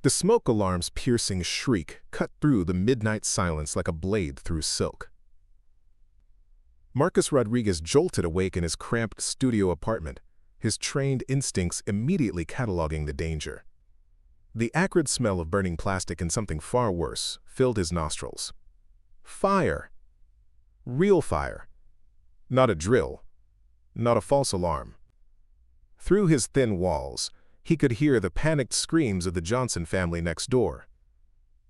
The smoke alarm's piercing shriek cut through the midnight silence like a blade through silk. Marcus Rodriguez jolted awake in his cramped studio apartment, his trained instincts immediately cataloging the danger. The acrid smell of burning plastic and something far worse filled his nostrils. Fire. Real fire. Not a drill. Not a false alarm. Through his thin walls, he could hear the panicked screams of the Johnson family next door.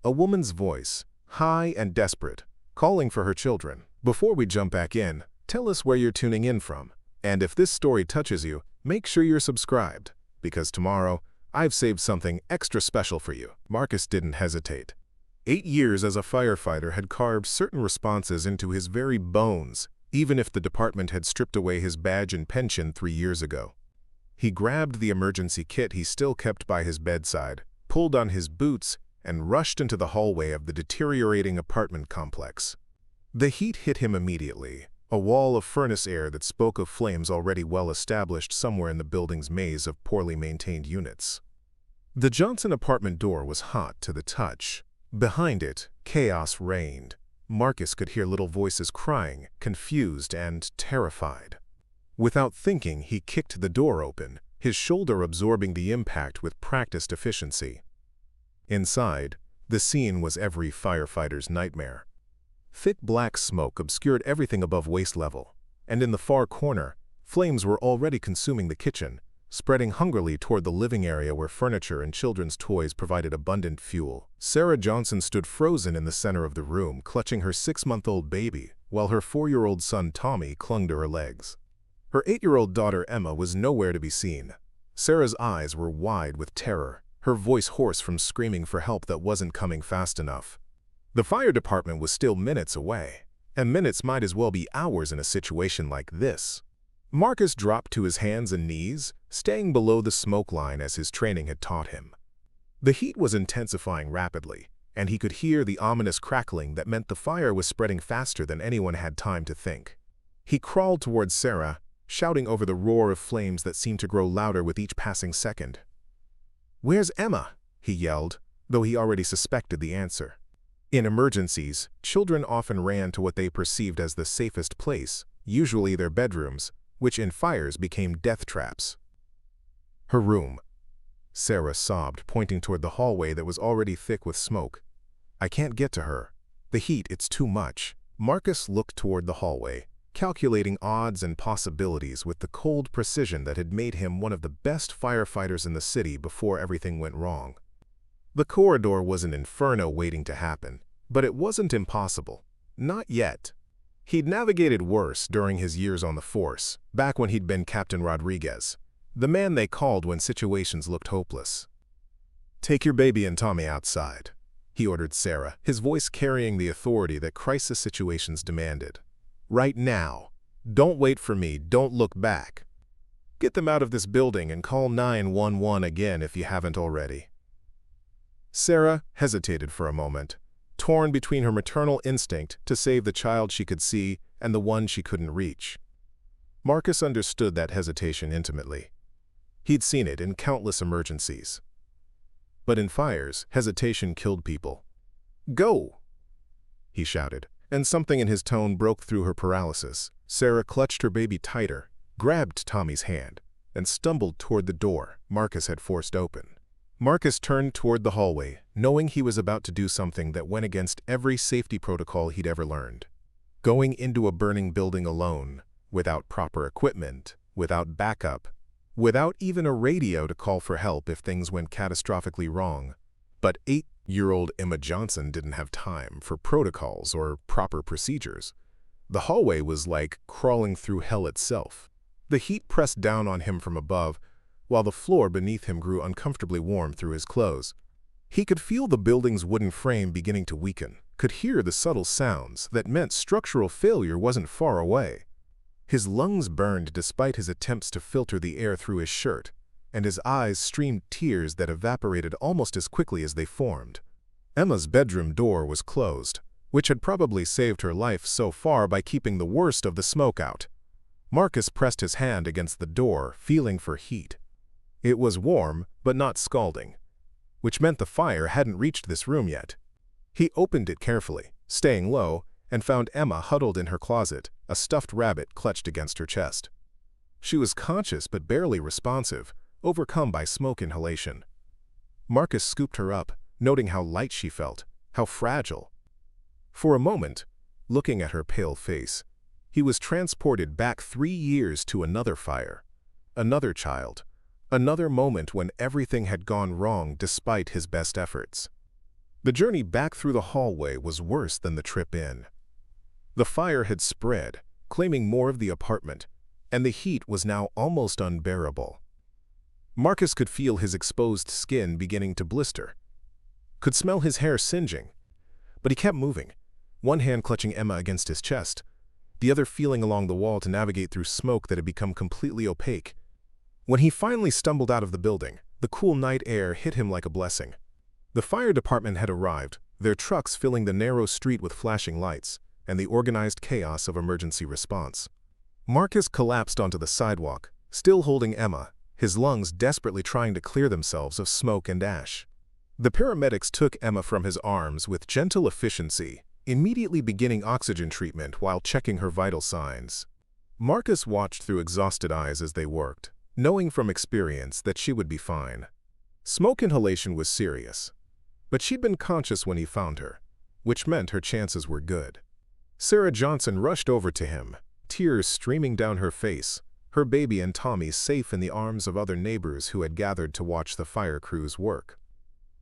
A woman's voice, high and desperate, calling for her children. Before we jump back in, tell us where you're tuning in from. And if this story touches you, make sure you're subscribed, because tomorrow, I've saved something extra special for you. Marcus didn't hesitate. 8 years as a firefighter had carved certain responses into his very bones, even if the department had stripped away his badge and pension 3 years ago. He grabbed the emergency kit he still kept by his bedside, pulled on his boots, and rushed into the hallway of the deteriorating apartment complex. The heat hit him immediately, a wall of furnace air that spoke of flames already well established somewhere in the building's maze of poorly maintained units. The Johnson apartment door was hot to the touch. Behind it, chaos reigned. Marcus could hear little voices crying, confused and terrified. Without thinking, he kicked the door open, his shoulder absorbing the impact with practiced efficiency. Inside, the scene was every firefighter's nightmare. Thick black smoke obscured everything above waist level, and in the far corner, flames were already consuming the kitchen, spreading hungrily toward the living area where furniture and children's toys provided abundant fuel. Sarah Johnson stood frozen in the center of the room, clutching her 6-month-old baby, while her 4-year-old son Tommy clung to her legs. Her 8-year-old daughter Emma was nowhere to be seen. Sarah's eyes were wide with terror, her voice hoarse from screaming for help that wasn't coming fast enough. The fire department was still minutes away, and minutes might as well be hours in a situation like this. Marcus dropped to his hands and knees, staying below the smoke line as his training had taught him. The heat was intensifying rapidly, and he could hear the ominous crackling that meant the fire was spreading faster than anyone had time to think. He crawled towards Sarah, shouting over the roar of flames that seemed to grow louder with each passing second. "Where's Emma?" he yelled, though he already suspected the answer. In emergencies, children often ran to what they perceived as the safest place, usually their bedrooms, which in fires became death traps. Her room. Sarah sobbed, pointing toward the hallway that was already thick with smoke. "I can't get to her. The heat, it's too much." Marcus looked toward the hallway, calculating odds and possibilities with the cold precision that had made him one of the best firefighters in the city before everything went wrong. The corridor was an inferno waiting to happen, but it wasn't impossible. Not yet. He'd navigated worse during his years on the force, back when he'd been Captain Rodriguez, the man they called when situations looked hopeless. "Take your baby and Tommy outside," he ordered Sarah, his voice carrying the authority that crisis situations demanded. "Right now. Don't wait for me, don't look back. Get them out of this building and call 911 again if you haven't already." Sarah hesitated for a moment, torn between her maternal instinct to save the child she could see and the one she couldn't reach. Marcus understood that hesitation intimately. He'd seen it in countless emergencies. But in fires, hesitation killed people. "Go!" he shouted, and something in his tone broke through her paralysis. Sarah clutched her baby tighter, grabbed Tommy's hand, and stumbled toward the door Marcus had forced open. Marcus turned toward the hallway, knowing he was about to do something that went against every safety protocol he'd ever learned. Going into a burning building alone, without proper equipment, without backup, without even a radio to call for help if things went catastrophically wrong. But 8-year-old Emma Johnson didn't have time for protocols or proper procedures. The hallway was like crawling through hell itself. The heat pressed down on him from above, while the floor beneath him grew uncomfortably warm through his clothes. He could feel the building's wooden frame beginning to weaken, could hear the subtle sounds that meant structural failure wasn't far away. His lungs burned despite his attempts to filter the air through his shirt, and his eyes streamed tears that evaporated almost as quickly as they formed. Emma's bedroom door was closed, which had probably saved her life so far by keeping the worst of the smoke out. Marcus pressed his hand against the door, feeling for heat. It was warm, but not scalding. which meant the fire hadn't reached this room yet. He opened it carefully, staying low, and found Emma huddled in her closet, a stuffed rabbit clutched against her chest. She was conscious but barely responsive, overcome by smoke inhalation. Marcus scooped her up, noting how light she felt, how fragile. For a moment, looking at her pale face, he was transported back 3 years to another fire, another child, another moment when everything had gone wrong despite his best efforts. The journey back through the hallway was worse than the trip in. The fire had spread, claiming more of the apartment, and the heat was now almost unbearable. Marcus could feel his exposed skin beginning to blister, could smell his hair singeing, but he kept moving, one hand clutching Emma against his chest, the other feeling along the wall to navigate through smoke that had become completely opaque. When he finally stumbled out of the building, the cool night air hit him like a blessing. The fire department had arrived, their trucks filling the narrow street with flashing lights and the organized chaos of emergency response. Marcus collapsed onto the sidewalk, still holding Emma, his lungs desperately trying to clear themselves of smoke and ash. The paramedics took Emma from his arms with gentle efficiency, immediately beginning oxygen treatment while checking her vital signs. Marcus watched through exhausted eyes as they worked, knowing from experience that she would be fine. Smoke inhalation was serious, but she'd been conscious when he found her, which meant her chances were good. Sarah Johnson rushed over to him, tears streaming down her face, her baby and Tommy safe in the arms of other neighbors who had gathered to watch the fire crews work.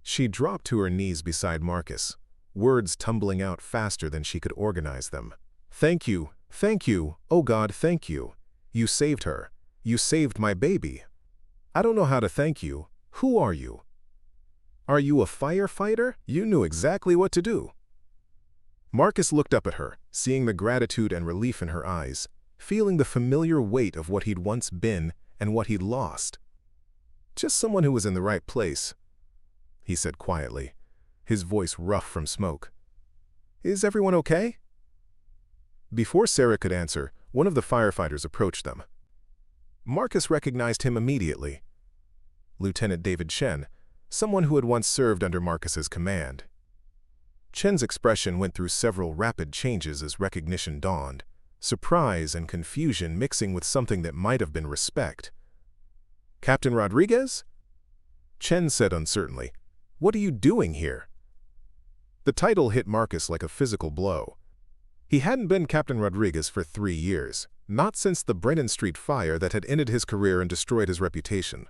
She dropped to her knees beside Marcus, words tumbling out faster than she could organize them. Thank you, oh God, thank you. You saved her. You saved my baby. I don't know how to thank you. Who are you? Are you a firefighter? You knew exactly what to do. Marcus looked up at her, seeing the gratitude and relief in her eyes, feeling the familiar weight of what he'd once been and what he'd lost. Just someone who was in the right place, he said quietly, his voice rough from smoke. Is everyone okay? Before Sarah could answer, one of the firefighters approached them. Marcus recognized him immediately. Lieutenant David Chen, someone who had once served under Marcus's command. Chen's expression went through several rapid changes as recognition dawned, surprise and confusion mixing with something that might have been respect. Captain Rodriguez? Chen said uncertainly, What are you doing here? The title hit Marcus like a physical blow. He hadn't been Captain Rodriguez for 3 years, not since the Brennan Street fire that had ended his career and destroyed his reputation.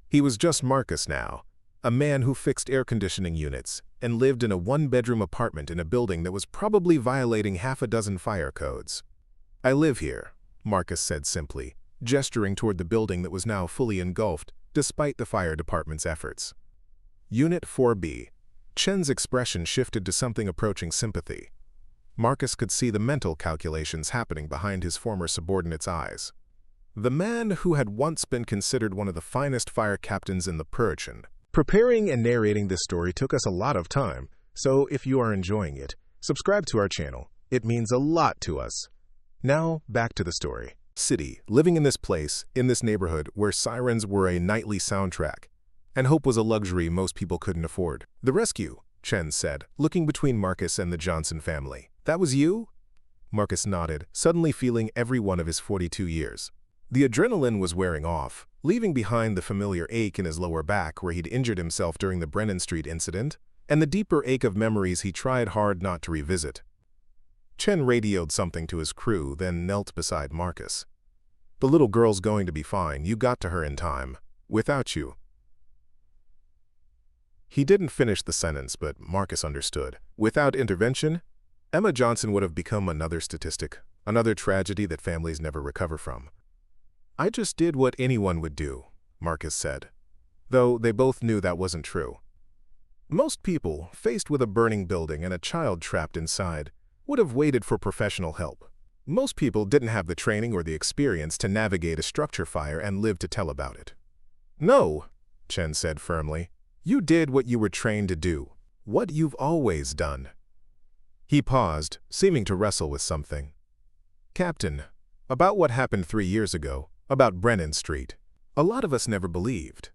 He was just Marcus now, a man who fixed air conditioning units and lived in a 1-bedroom apartment in a building that was probably violating half a dozen fire codes. I live here, Marcus said simply, gesturing toward the building that was now fully engulfed despite the fire department's efforts. Unit 4B. Chen's expression shifted to something approaching sympathy. Marcus could see the mental calculations happening behind his former subordinate's eyes. The man who had once been considered one of the finest fire captains in the Persian. Preparing and narrating this story took us a lot of time, so if you are enjoying it, subscribe to our channel. It means a lot to us. Now, back to the story. City, living in this place, in this neighborhood where sirens were a nightly soundtrack, and hope was a luxury most people couldn't afford. The rescue, Chen said, looking between Marcus and the Johnson family. That was you? Marcus nodded, suddenly feeling every one of his 42 years. The adrenaline was wearing off, leaving behind the familiar ache in his lower back where he'd injured himself during the Brennan Street incident, and the deeper ache of memories he tried hard not to revisit. Chen radioed something to his crew, then knelt beside Marcus. The little girl's going to be fine. You got to her in time. Without you. He didn't finish the sentence, but Marcus understood. Without intervention, Emma Johnson would have become another statistic, another tragedy that families never recover from. I just did what anyone would do, Marcus said, though they both knew that wasn't true. Most people, faced with a burning building and a child trapped inside, would have waited for professional help. Most people didn't have the training or the experience to navigate a structure fire and live to tell about it. No, Chen said firmly. You did what you were trained to do, what you've always done. He paused, seeming to wrestle with something. Captain, about what happened 3 years ago, about Brennan Street. A lot of us never believed.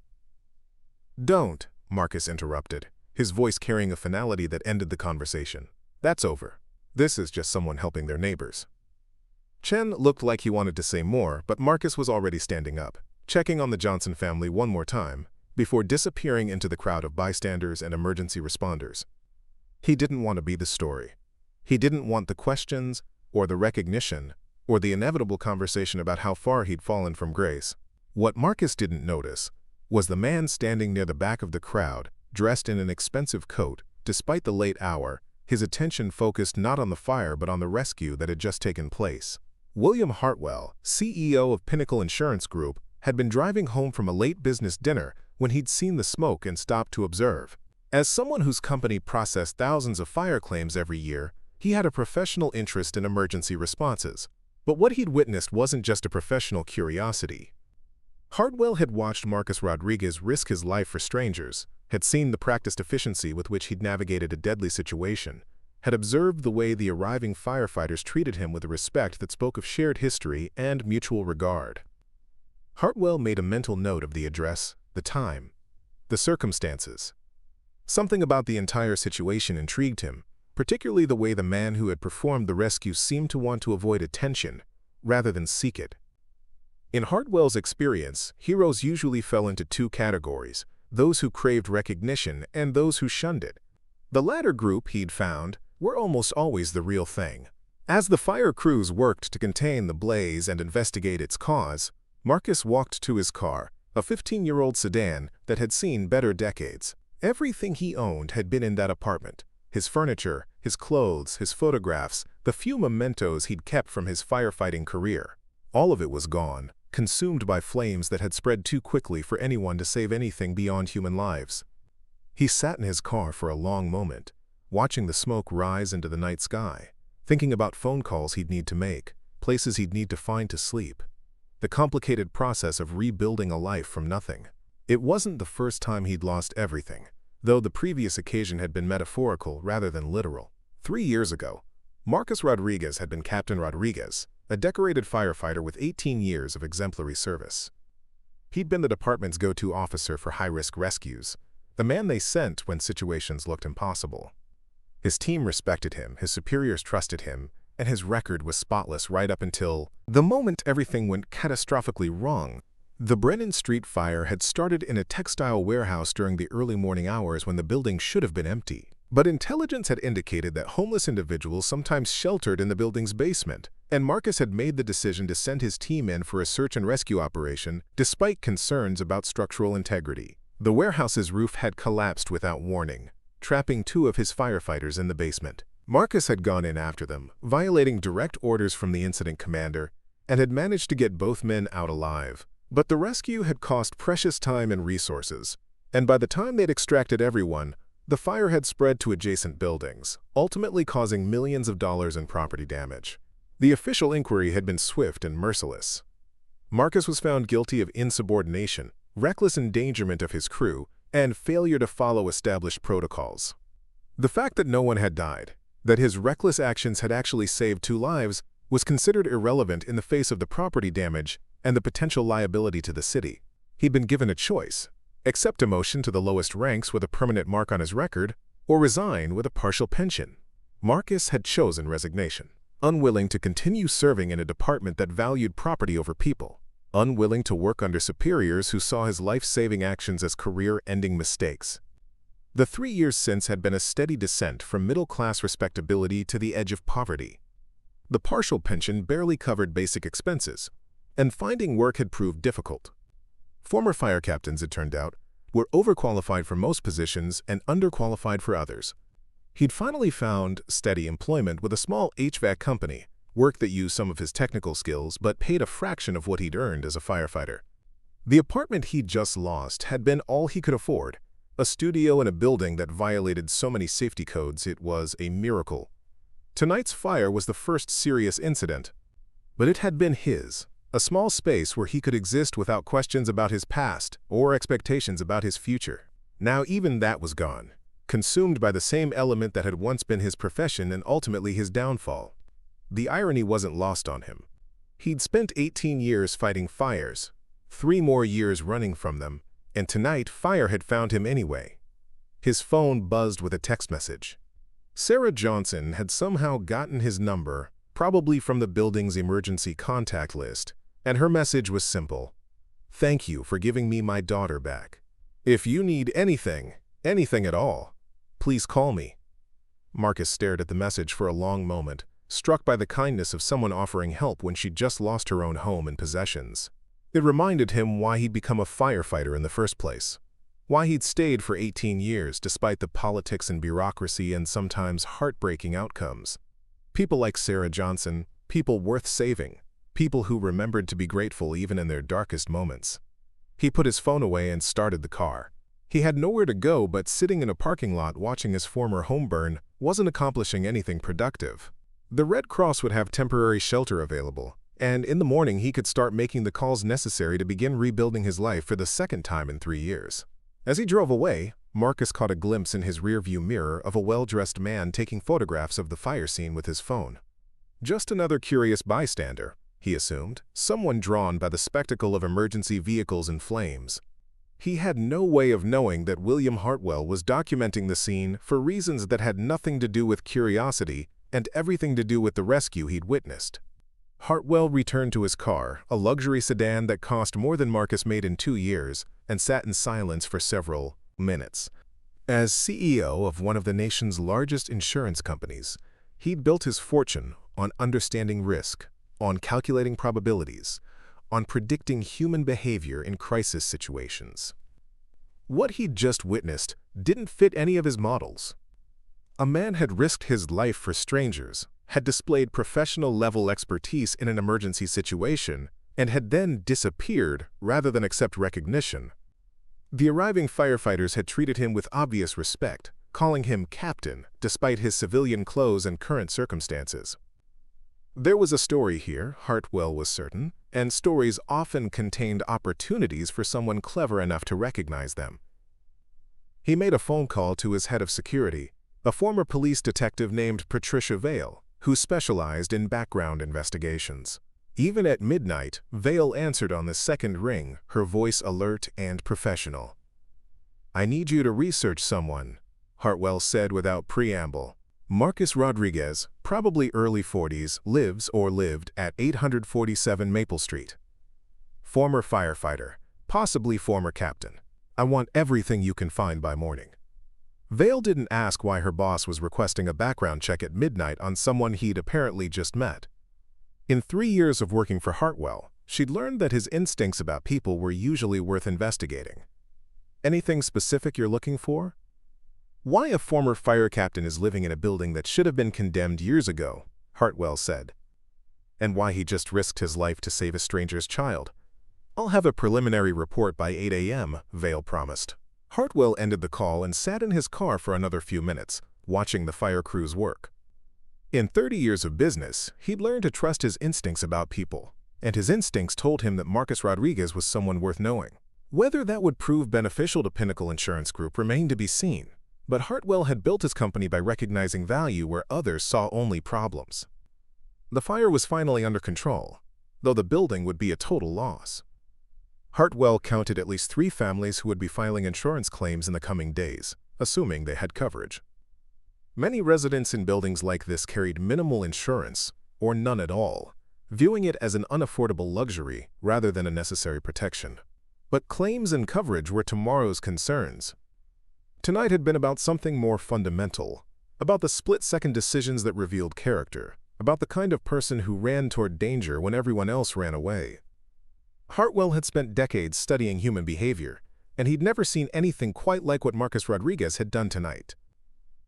Don't, Marcus interrupted, his voice carrying a finality that ended the conversation. "That's over. This is just someone helping their neighbors." Chen looked like he wanted to say more, but Marcus was already standing up, checking on the Johnson family one more time, before disappearing into the crowd of bystanders and emergency responders. He didn't want to be the story. He didn't want the questions, or the recognition, or the inevitable conversation about how far he'd fallen from grace. What Marcus didn't notice was the man standing near the back of the crowd, dressed in an expensive coat. Despite the late hour, his attention focused not on the fire but on the rescue that had just taken place. William Hartwell, CEO of Pinnacle Insurance Group, had been driving home from a late business dinner when he'd seen the smoke and stopped to observe. As someone whose company processed thousands of fire claims every year, he had a professional interest in emergency responses. But what he'd witnessed wasn't just a professional curiosity. Hartwell had watched Marcus Rodriguez risk his life for strangers, had seen the practiced efficiency with which he'd navigated a deadly situation, had observed the way the arriving firefighters treated him with a respect that spoke of shared history and mutual regard. Hartwell made a mental note of the address, the time, the circumstances. Something about the entire situation intrigued him, particularly the way the man who had performed the rescue seemed to want to avoid attention rather than seek it. In Hartwell's experience, heroes usually fell into two categories: those who craved recognition and those who shunned it. The latter group, he'd found, were almost always the real thing. As the fire crews worked to contain the blaze and investigate its cause, Marcus walked to his car, a 15-year-old sedan that had seen better decades. Everything he owned had been in that apartment: his furniture, his clothes, his photographs, the few mementos he'd kept from his firefighting career. All of it was gone, consumed by flames that had spread too quickly for anyone to save anything beyond human lives. He sat in his car for a long moment, watching the smoke rise into the night sky, thinking about phone calls he'd need to make, places he'd need to find to sleep, the complicated process of rebuilding a life from nothing. It wasn't the first time he'd lost everything, though the previous occasion had been metaphorical rather than literal. 3 years ago, Marcus Rodriguez had been Captain Rodriguez, a decorated firefighter with 18 years of exemplary service. He'd been the department's go-to officer for high-risk rescues, the man they sent when situations looked impossible. His team respected him, his superiors trusted him, and his record was spotless right up until the moment everything went catastrophically wrong. The Brennan Street fire had started in a textile warehouse during the early morning hours when the building should have been empty. But intelligence had indicated that homeless individuals sometimes sheltered in the building's basement, and Marcus had made the decision to send his team in for a search and rescue operation despite concerns about structural integrity. The warehouse's roof had collapsed without warning, trapping 2 of his firefighters in the basement. Marcus had gone in after them, violating direct orders from the incident commander, and had managed to get both men out alive. But the rescue had cost precious time and resources, and by the time they'd extracted everyone, the fire had spread to adjacent buildings, ultimately causing millions of dollars in property damage. The official inquiry had been swift and merciless. Marcus was found guilty of insubordination, reckless endangerment of his crew, and failure to follow established protocols. The fact that no one had died, that his reckless actions had actually saved 2 lives, was considered irrelevant in the face of the property damage and the potential liability to the city. He'd been given a choice: accept demotion to the lowest ranks with a permanent mark on his record, or resign with a partial pension. Marcus had chosen resignation, unwilling to continue serving in a department that valued property over people, unwilling to work under superiors who saw his life-saving actions as career-ending mistakes. The 3 years since had been a steady descent from middle-class respectability to the edge of poverty. The partial pension barely covered basic expenses, and finding work had proved difficult. Former fire captains, it turned out, were overqualified for most positions and underqualified for others. He'd finally found steady employment with a small HVAC company, work that used some of his technical skills but paid a fraction of what he'd earned as a firefighter. The apartment he'd just lost had been all he could afford, a studio in a building that violated so many safety codes it was a miracle. Tonight's fire was the first serious incident, but it had been his. A small space where he could exist without questions about his past or expectations about his future. Now even that was gone, consumed by the same element that had once been his profession and ultimately his downfall. The irony wasn't lost on him. He'd spent 18 years fighting fires, 3 more years running from them, and tonight fire had found him anyway. His phone buzzed with a text message. Sarah Johnson had somehow gotten his number, probably from the building's emergency contact list, and her message was simple. "Thank you for giving me my daughter back. If you need anything at all, please call me." Marcus stared at the message for a long moment, struck by the kindness of someone offering help when she'd just lost her own home and possessions. It reminded him why he'd become a firefighter in the first place. Why he'd stayed for 18 years despite the politics and bureaucracy and sometimes heartbreaking outcomes. People like Sarah Johnson, people worth saving, people who remembered to be grateful even in their darkest moments. He put his phone away and started the car. He had nowhere to go, but sitting in a parking lot watching his former home burn wasn't accomplishing anything productive. The Red Cross would have temporary shelter available, and in the morning he could start making the calls necessary to begin rebuilding his life for the second time in 3 years. As he drove away, Marcus caught a glimpse in his rearview mirror of a well-dressed man taking photographs of the fire scene with his phone. Just another curious bystander, he assumed, someone drawn by the spectacle of emergency vehicles in flames. He had no way of knowing that William Hartwell was documenting the scene for reasons that had nothing to do with curiosity and everything to do with the rescue he'd witnessed. Hartwell returned to his car, a luxury sedan that cost more than Marcus made in 2 years, and sat in silence for several minutes. As CEO of one of the nation's largest insurance companies, he'd built his fortune on understanding risk, on calculating probabilities, on predicting human behavior in crisis situations. What he'd just witnessed didn't fit any of his models. A man had risked his life for strangers, had displayed professional-level expertise in an emergency situation, and had then disappeared rather than accept recognition. The arriving firefighters had treated him with obvious respect, calling him captain despite his civilian clothes and current circumstances. There was a story here, Hartwell was certain, and stories often contained opportunities for someone clever enough to recognize them. He made a phone call to his head of security, a former police detective named Patricia Vale, who specialized in background investigations. Even at midnight, Vale answered on the second ring, her voice alert and professional. "I need you to research someone," Hartwell said without preamble. Marcus Rodriguez, probably early 40s, lives or lived at 847 Maple Street. Former firefighter, possibly former captain. I want everything you can find by morning. Vale didn't ask why her boss was requesting a background check at midnight on someone he'd apparently just met. In 3 years of working for Hartwell, she'd learned that his instincts about people were usually worth investigating. "Anything specific you're looking for?" "Why a former fire captain is living in a building that should have been condemned years ago," Hartwell said. "And why he just risked his life to save a stranger's child. I'll have a preliminary report by 8 a.m., Vale promised. Hartwell ended the call and sat in his car for another few minutes, watching the fire crews work. In 30 years of business, he'd learned to trust his instincts about people, and his instincts told him that Marcus Rodriguez was someone worth knowing. Whether that would prove beneficial to Pinnacle Insurance Group remained to be seen, but Hartwell had built his company by recognizing value where others saw only problems. The fire was finally under control, though the building would be a total loss. Hartwell counted at least 3 families who would be filing insurance claims in the coming days, assuming they had coverage. Many residents in buildings like this carried minimal insurance, or none at all, viewing it as an unaffordable luxury rather than a necessary protection. But claims and coverage were tomorrow's concerns. Tonight had been about something more fundamental, about the split-second decisions that revealed character, about the kind of person who ran toward danger when everyone else ran away. Hartwell had spent decades studying human behavior, and he'd never seen anything quite like what Marcus Rodriguez had done tonight.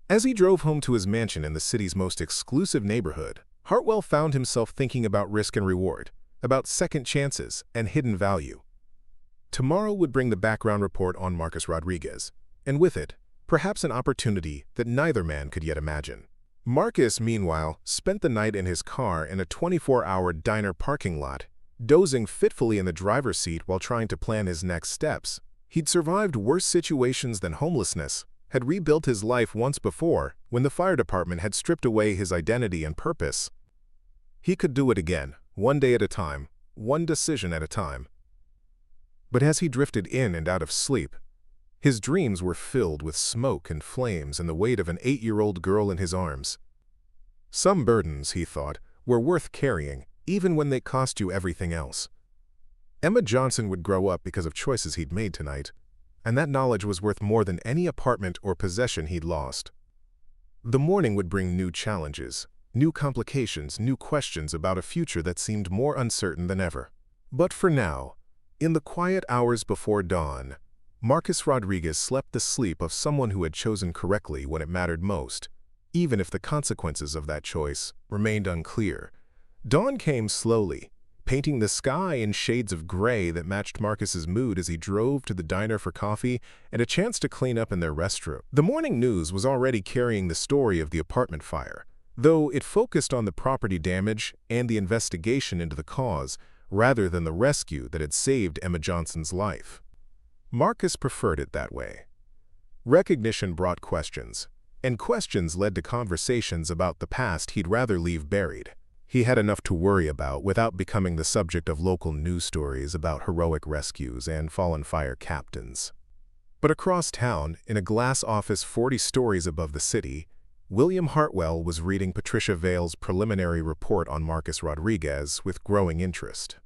As he drove home to his mansion in the city's most exclusive neighborhood, Hartwell found himself thinking about risk and reward, about second chances and hidden value. Tomorrow would bring the background report on Marcus Rodriguez, and with it, perhaps an opportunity that neither man could yet imagine. Marcus, meanwhile, spent the night in his car in a 24-hour diner parking lot, dozing fitfully in the driver's seat while trying to plan his next steps. He'd survived worse situations than homelessness, had rebuilt his life once before when the fire department had stripped away his identity and purpose. He could do it again, one day at a time, one decision at a time. But as he drifted in and out of sleep, His dreams were filled with smoke and flames and the weight of an 8-year-old girl in his arms. Some burdens, he thought, were worth carrying, even when they cost you everything else. Emma Johnson would grow up because of choices he'd made tonight, and that knowledge was worth more than any apartment or possession he'd lost. The morning would bring new challenges, new complications, new questions about a future that seemed more uncertain than ever. But for now, in the quiet hours before dawn, Marcus Rodriguez slept the sleep of someone who had chosen correctly when it mattered most, even if the consequences of that choice remained unclear. Dawn came slowly, painting the sky in shades of gray that matched Marcus's mood as he drove to the diner for coffee and a chance to clean up in their restroom. The morning news was already carrying the story of the apartment fire, though it focused on the property damage and the investigation into the cause, rather than the rescue that had saved Emma Johnson's life. Marcus preferred it that way. Recognition brought questions, and questions led to conversations about the past he'd rather leave buried. He had enough to worry about without becoming the subject of local news stories about heroic rescues and fallen fire captains. But across town, in a glass office 40 stories above the city, William Hartwell was reading Patricia Vale's preliminary report on Marcus Rodriguez with growing interest.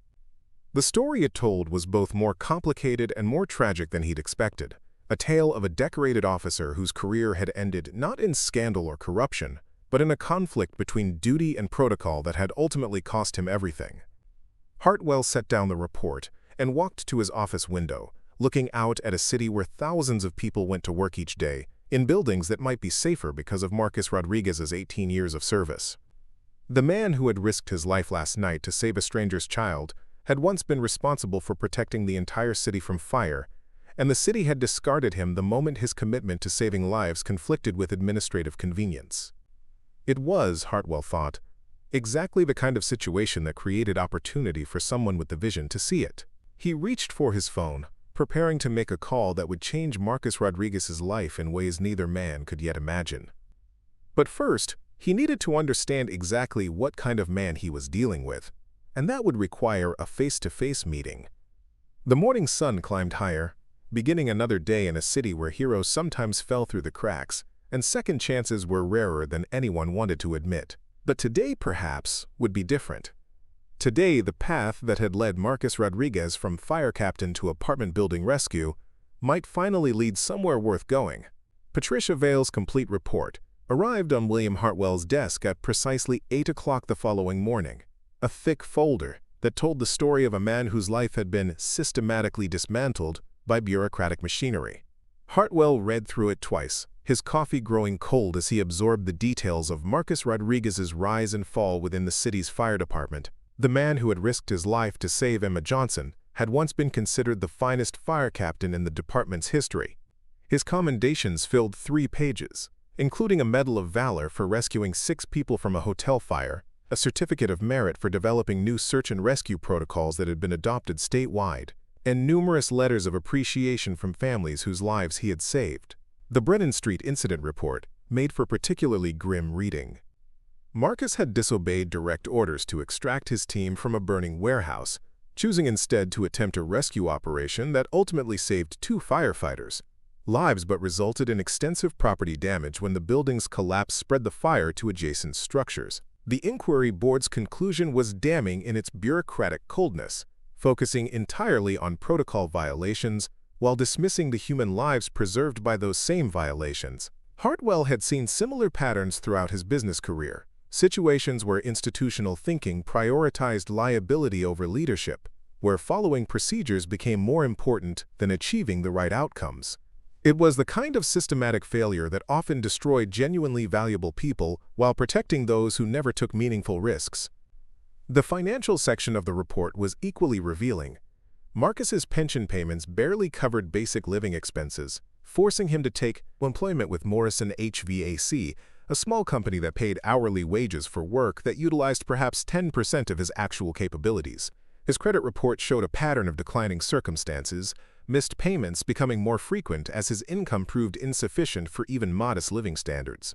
The story it told was both more complicated and more tragic than he'd expected, a tale of a decorated officer whose career had ended not in scandal or corruption, but in a conflict between duty and protocol that had ultimately cost him everything. Hartwell set down the report and walked to his office window, looking out at a city where thousands of people went to work each day, in buildings that might be safer because of Marcus Rodriguez's 18 years of service. The man who had risked his life last night to save a stranger's child had once been responsible for protecting the entire city from fire, and the city had discarded him the moment his commitment to saving lives conflicted with administrative convenience. It was, Hartwell thought, exactly the kind of situation that created opportunity for someone with the vision to see it. He reached for his phone, preparing to make a call that would change Marcus Rodriguez's life in ways neither man could yet imagine. But first, he needed to understand exactly what kind of man he was dealing with, and that would require a face-to-face meeting. The morning sun climbed higher, beginning another day in a city where heroes sometimes fell through the cracks, and second chances were rarer than anyone wanted to admit. But today, perhaps, would be different. Today, the path that had led Marcus Rodriguez from fire captain to apartment building rescue might finally lead somewhere worth going. Patricia Vale's complete report arrived on William Hartwell's desk at precisely 8 o'clock the following morning, a thick folder that told the story of a man whose life had been systematically dismantled by bureaucratic machinery. Hartwell read through it twice, his coffee growing cold as he absorbed the details of Marcus Rodriguez's rise and fall within the city's fire department. The man who had risked his life to save Emma Johnson had once been considered the finest fire captain in the department's history. His commendations filled 3 pages, including a Medal of Valor for rescuing 6 people from a hotel fire, a certificate of merit for developing new search and rescue protocols that had been adopted statewide, and numerous letters of appreciation from families whose lives he had saved. The Brennan Street Incident Report made for particularly grim reading. Marcus had disobeyed direct orders to extract his team from a burning warehouse, choosing instead to attempt a rescue operation that ultimately saved 2 firefighters' lives but resulted in extensive property damage when the building's collapse spread the fire to adjacent structures. The inquiry board's conclusion was damning in its bureaucratic coldness, focusing entirely on protocol violations while dismissing the human lives preserved by those same violations. Hartwell had seen similar patterns throughout his business career, situations where institutional thinking prioritized liability over leadership, where following procedures became more important than achieving the right outcomes. It was the kind of systematic failure that often destroyed genuinely valuable people while protecting those who never took meaningful risks. The financial section of the report was equally revealing. Marcus's pension payments barely covered basic living expenses, forcing him to take employment with Morrison HVAC, a small company that paid hourly wages for work that utilized perhaps 10% of his actual capabilities. His credit report showed a pattern of declining circumstances, missed payments becoming more frequent as his income proved insufficient for even modest living standards.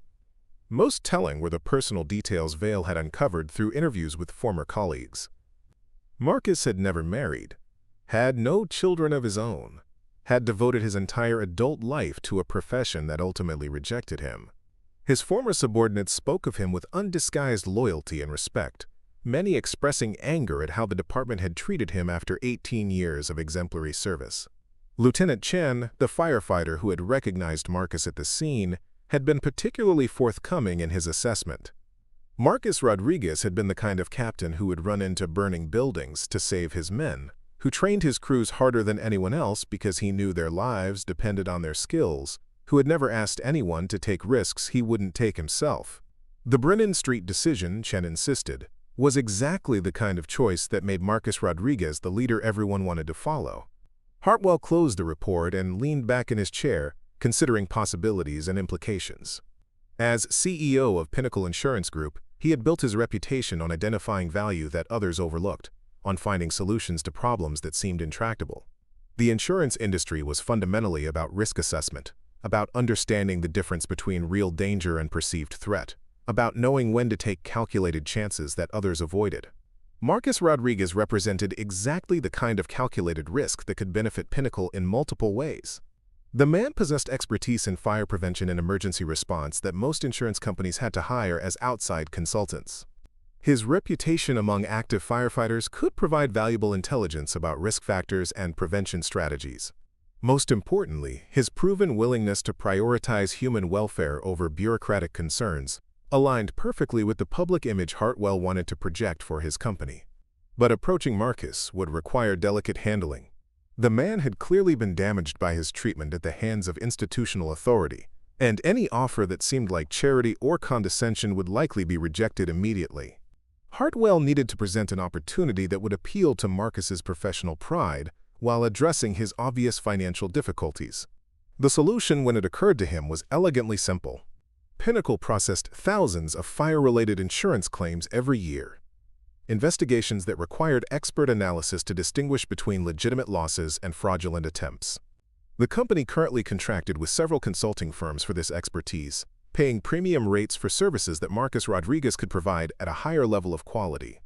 Most telling were the personal details Vale had uncovered through interviews with former colleagues. Marcus had never married, had no children of his own, had devoted his entire adult life to a profession that ultimately rejected him. His former subordinates spoke of him with undisguised loyalty and respect, many expressing anger at how the department had treated him after 18 years of exemplary service. Lieutenant Chen, the firefighter who had recognized Marcus at the scene, had been particularly forthcoming in his assessment. Marcus Rodriguez had been the kind of captain who would run into burning buildings to save his men, who trained his crews harder than anyone else because he knew their lives depended on their skills, who had never asked anyone to take risks he wouldn't take himself. The Brennan Street decision, Chen insisted, was exactly the kind of choice that made Marcus Rodriguez the leader everyone wanted to follow. Hartwell closed the report and leaned back in his chair, considering possibilities and implications. As CEO of Pinnacle Insurance Group, he had built his reputation on identifying value that others overlooked, on finding solutions to problems that seemed intractable. The insurance industry was fundamentally about risk assessment, about understanding the difference between real danger and perceived threat, about knowing when to take calculated chances that others avoided. Marcus Rodriguez represented exactly the kind of calculated risk that could benefit Pinnacle in multiple ways. The man possessed expertise in fire prevention and emergency response that most insurance companies had to hire as outside consultants. His reputation among active firefighters could provide valuable intelligence about risk factors and prevention strategies. Most importantly, his proven willingness to prioritize human welfare over bureaucratic concerns aligned perfectly with the public image Hartwell wanted to project for his company. But approaching Marcus would require delicate handling. The man had clearly been damaged by his treatment at the hands of institutional authority, and any offer that seemed like charity or condescension would likely be rejected immediately. Hartwell needed to present an opportunity that would appeal to Marcus's professional pride while addressing his obvious financial difficulties. The solution, when it occurred to him, was elegantly simple. Pinnacle processed thousands of fire-related insurance claims every year. Investigations that required expert analysis to distinguish between legitimate losses and fraudulent attempts. The company currently contracted with several consulting firms for this expertise, paying premium rates for services that Marcus Rodriguez could provide at a higher level of quality.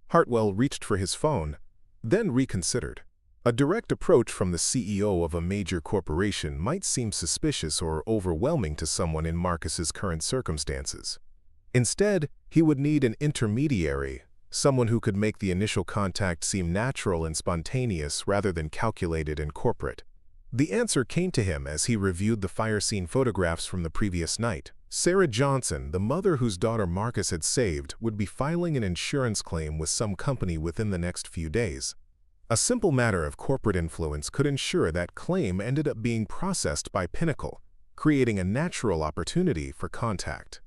Hartwell reached for his phone, then reconsidered. A direct approach from the CEO of a major corporation might seem suspicious or overwhelming to someone in Marcus's current circumstances. Instead, he would need an intermediary, someone who could make the initial contact seem natural and spontaneous rather than calculated and corporate. The answer came to him as he reviewed the fire scene photographs from the previous night. Sarah Johnson, the mother whose daughter Marcus had saved, would be filing an insurance claim with some company within the next few days. A simple matter of corporate influence could ensure that claim ended up being processed by Pinnacle, creating a natural opportunity for contact.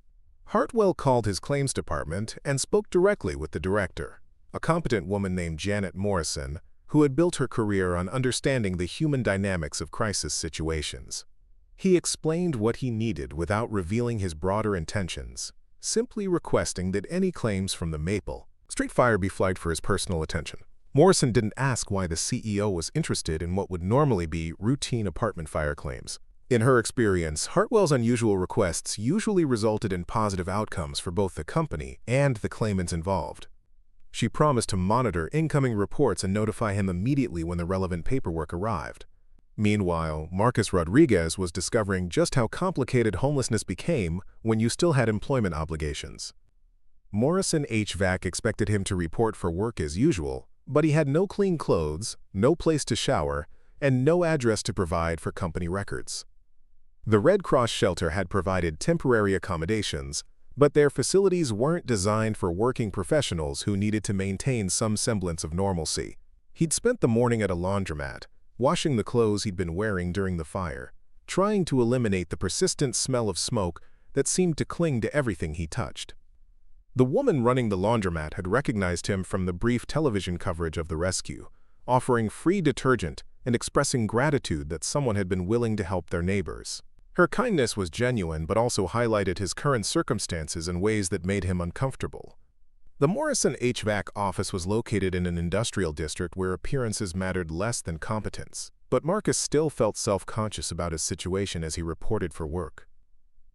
Hartwell called his claims department and spoke directly with the director, a competent woman named Janet Morrison, who had built her career on understanding the human dynamics of crisis situations. He explained what he needed without revealing his broader intentions, simply requesting that any claims from the Maple Street fire be flagged for his personal attention. Morrison didn't ask why the CEO was interested in what would normally be routine apartment fire claims. In her experience, Hartwell's unusual requests usually resulted in positive outcomes for both the company and the claimants involved. She promised to monitor incoming reports and notify him immediately when the relevant paperwork arrived. Meanwhile, Marcus Rodriguez was discovering just how complicated homelessness became when you still had employment obligations. Morrison HVAC expected him to report for work as usual, but he had no clean clothes, no place to shower, and no address to provide for company records. The Red Cross shelter had provided temporary accommodations, but their facilities weren't designed for working professionals who needed to maintain some semblance of normalcy. He'd spent the morning at a laundromat, washing the clothes he'd been wearing during the fire, trying to eliminate the persistent smell of smoke that seemed to cling to everything he touched. The woman running the laundromat had recognized him from the brief television coverage of the rescue, offering free detergent and expressing gratitude that someone had been willing to help their neighbors. Her kindness was genuine but also highlighted his current circumstances in ways that made him uncomfortable. The Morrison HVAC office was located in an industrial district where appearances mattered less than competence, but Marcus still felt self-conscious about his situation as he reported for work.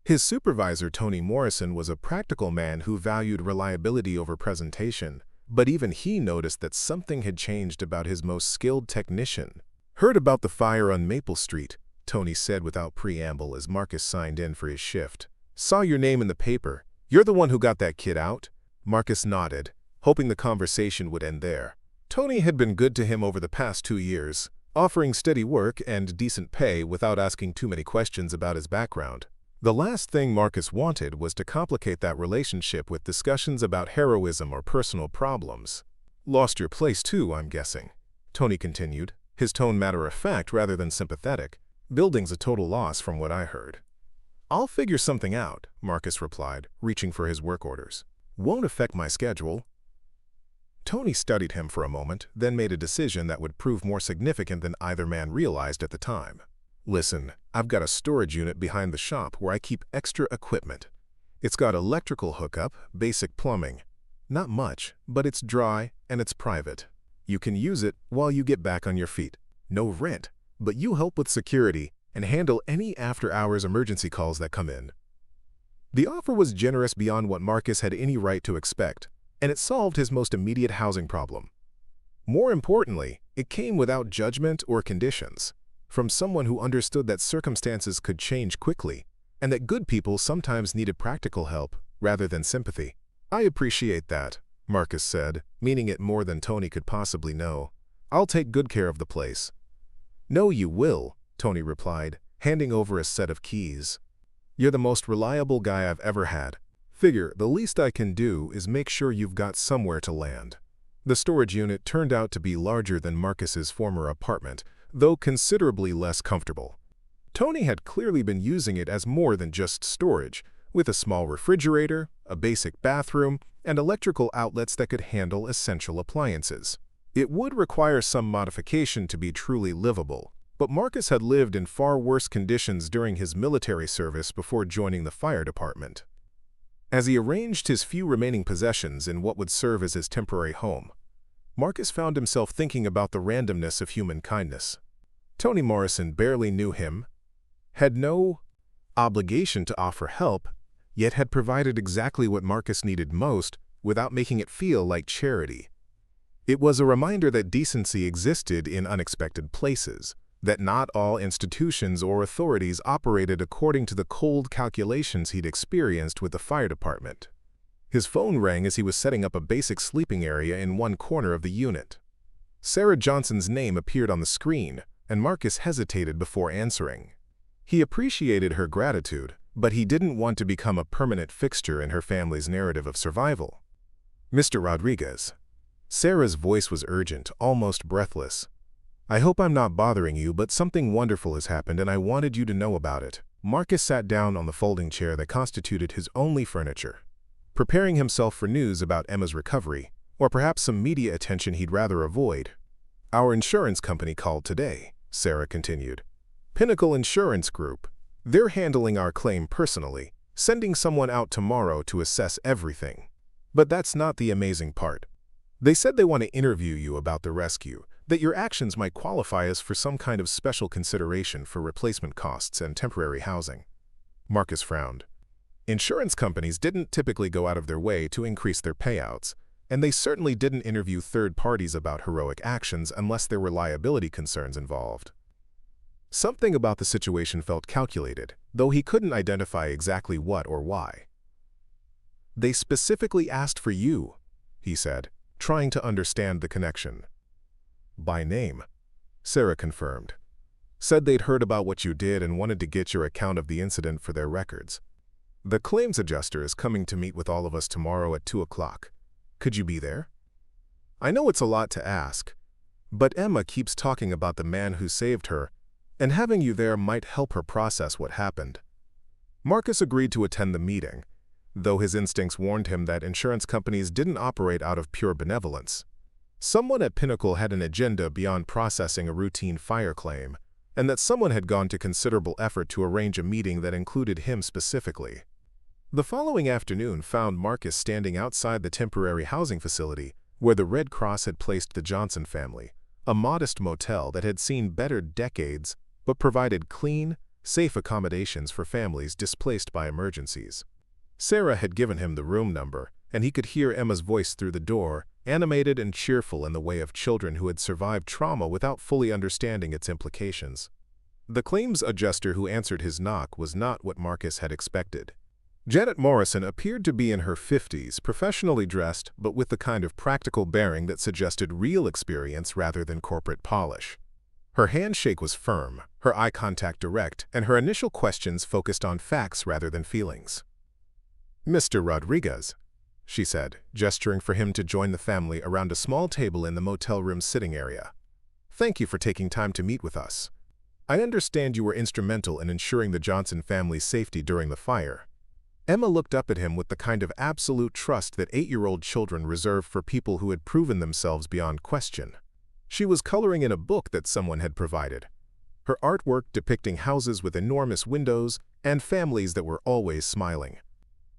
His supervisor, Tony Morrison, was a practical man who valued reliability over presentation, but even he noticed that something had changed about his most skilled technician. Heard about the fire on Maple Street, Tony said without preamble as Marcus signed in for his shift. Saw your name in the paper. You're the one who got that kid out? Marcus nodded, hoping the conversation would end there. Tony had been good to him over the past 2 years, offering steady work and decent pay without asking too many questions about his background. The last thing Marcus wanted was to complicate that relationship with discussions about heroism or personal problems. Lost your place too, I'm guessing, Tony continued, his tone matter-of-fact rather than sympathetic. Building's a total loss from what I heard. I'll figure something out, Marcus replied, reaching for his work orders. Won't affect my schedule. Tony studied him for a moment, then made a decision that would prove more significant than either man realized at the time. Listen, I've got a storage unit behind the shop where I keep extra equipment. It's got electrical hookup, basic plumbing. Not much, but it's dry and it's private. You can use it while you get back on your feet. No rent, but you help with security and handle any after-hours emergency calls that come in. The offer was generous beyond what Marcus had any right to expect, and it solved his most immediate housing problem. More importantly, it came without judgment or conditions, from someone who understood that circumstances could change quickly, and that good people sometimes needed practical help rather than sympathy. I appreciate that, Marcus said, meaning it more than Tony could possibly know. I'll take good care of the place. No, you will, Tony replied, handing over a set of keys. You're the most reliable guy I've ever had. Figure the least I can do is make sure you've got somewhere to land. The storage unit turned out to be larger than Marcus's former apartment, though considerably less comfortable. Tony had clearly been using it as more than just storage, with a small refrigerator, a basic bathroom, and electrical outlets that could handle essential appliances. It would require some modification to be truly livable, but Marcus had lived in far worse conditions during his military service before joining the fire department. As he arranged his few remaining possessions in what would serve as his temporary home, Marcus found himself thinking about the randomness of human kindness. Tony Morrison barely knew him, had no obligation to offer help, yet had provided exactly what Marcus needed most without making it feel like charity. It was a reminder that decency existed in unexpected places, that not all institutions or authorities operated according to the cold calculations he'd experienced with the fire department. His phone rang as he was setting up a basic sleeping area in one corner of the unit. Sarah Johnson's name appeared on the screen, and Marcus hesitated before answering. He appreciated her gratitude, but he didn't want to become a permanent fixture in her family's narrative of survival. Mr. Rodriguez. Sarah's voice was urgent, almost breathless. I hope I'm not bothering you, but something wonderful has happened and I wanted you to know about it. Marcus sat down on the folding chair that constituted his only furniture, preparing himself for news about Emma's recovery, or perhaps some media attention he'd rather avoid. Our insurance company called today, Sarah continued. Pinnacle Insurance Group. They're handling our claim personally, sending someone out tomorrow to assess everything. But that's not the amazing part. They said they want to interview you about the rescue, that your actions might qualify us for some kind of special consideration for replacement costs and temporary housing. Marcus frowned. Insurance companies didn't typically go out of their way to increase their payouts, and they certainly didn't interview third parties about heroic actions unless there were liability concerns involved. Something about the situation felt calculated, though he couldn't identify exactly what or why. They specifically asked for you, he said, trying to understand the connection. By name, Sarah confirmed. Said they'd heard about what you did and wanted to get your account of the incident for their records. The claims adjuster is coming to meet with all of us tomorrow at 2 o'clock. Could you be there? I know it's a lot to ask, but Emma keeps talking about the man who saved her, and having you there might help her process what happened. Marcus agreed to attend the meeting, though his instincts warned him that insurance companies didn't operate out of pure benevolence. Someone at Pinnacle had an agenda beyond processing a routine fire claim, and that someone had gone to considerable effort to arrange a meeting that included him specifically. The following afternoon found Marcus standing outside the temporary housing facility where the Red Cross had placed the Johnson family, a modest motel that had seen better decades but provided clean, safe accommodations for families displaced by emergencies. Sarah had given him the room number, and he could hear Emma's voice through the door, animated and cheerful in the way of children who had survived trauma without fully understanding its implications. The claims adjuster who answered his knock was not what Marcus had expected. Janet Morrison appeared to be in her 50s, professionally dressed, but with the kind of practical bearing that suggested real experience rather than corporate polish. Her handshake was firm, her eye contact direct, and her initial questions focused on facts rather than feelings. "Mr. Rodriguez," she said, gesturing for him to join the family around a small table in the motel room sitting area. "Thank you for taking time to meet with us. I understand you were instrumental in ensuring the Johnson family's safety during the fire." Emma looked up at him with the kind of absolute trust that 8-year-old children reserve for people who had proven themselves beyond question. She was coloring in a book that someone had provided, her artwork depicting houses with enormous windows and families that were always smiling.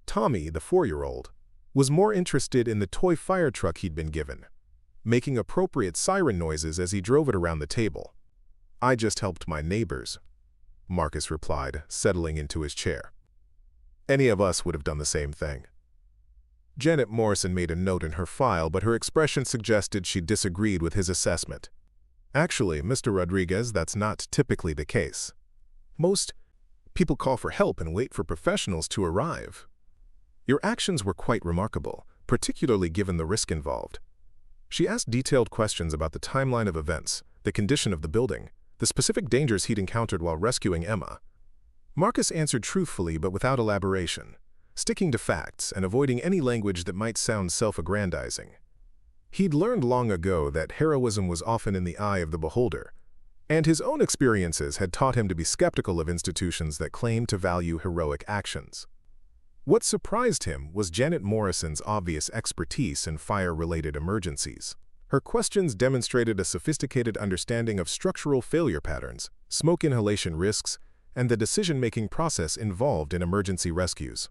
Tommy, the 4-year-old, was more interested in the toy fire truck he'd been given, making appropriate siren noises as he drove it around the table. "I just helped my neighbors," Marcus replied, settling into his chair. "Any of us would have done the same thing." Janet Morrison made a note in her file, but her expression suggested she disagreed with his assessment. "Actually, Mr. Rodriguez, that's not typically the case. Most people call for help and wait for professionals to arrive. Your actions were quite remarkable, particularly given the risk involved." She asked detailed questions about the timeline of events, the condition of the building, the specific dangers he'd encountered while rescuing Emma. Marcus answered truthfully but without elaboration, sticking to facts and avoiding any language that might sound self-aggrandizing. He'd learned long ago that heroism was often in the eye of the beholder, and his own experiences had taught him to be skeptical of institutions that claimed to value heroic actions. What surprised him was Janet Morrison's obvious expertise in fire-related emergencies. Her questions demonstrated a sophisticated understanding of structural failure patterns, smoke inhalation risks, and the decision-making process involved in emergency rescues.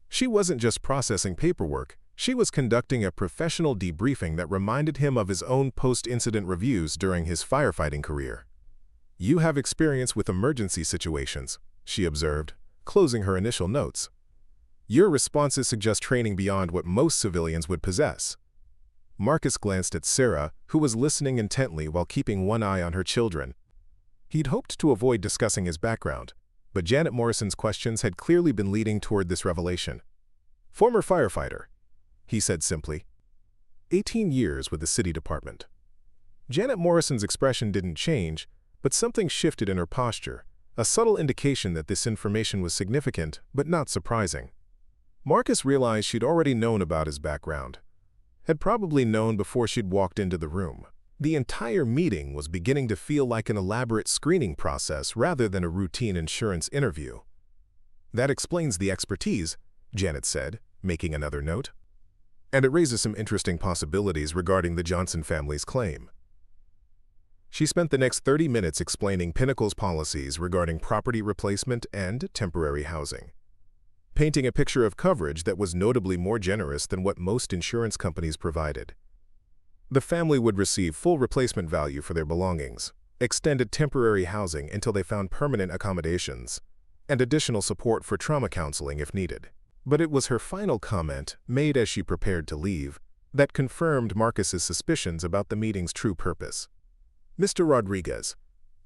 She wasn't just processing paperwork, she was conducting a professional debriefing that reminded him of his own post-incident reviews during his firefighting career. "You have experience with emergency situations," she observed, closing her initial notes. "Your responses suggest training beyond what most civilians would possess." Marcus glanced at Sarah, who was listening intently while keeping one eye on her children. He'd hoped to avoid discussing his background, but Janet Morrison's questions had clearly been leading toward this revelation. "Former firefighter," he said simply. 18 years with the city department. Janet Morrison's expression didn't change, but something shifted in her posture, a subtle indication that this information was significant but not surprising. Marcus realized she'd already known about his background, had probably known before she'd walked into the room. The entire meeting was beginning to feel like an elaborate screening process rather than a routine insurance interview. "That explains the expertise," Janet said, making another note. "And it raises some interesting possibilities regarding the Johnson family's claim." She spent the next 30 minutes explaining Pinnacle's policies regarding property replacement and temporary housing, painting a picture of coverage that was notably more generous than what most insurance companies provided. The family would receive full replacement value for their belongings, extended temporary housing until they found permanent accommodations, and additional support for trauma counseling if needed. But it was her final comment, made as she prepared to leave, that confirmed Marcus's suspicions about the meeting's true purpose. "Mr. Rodriguez,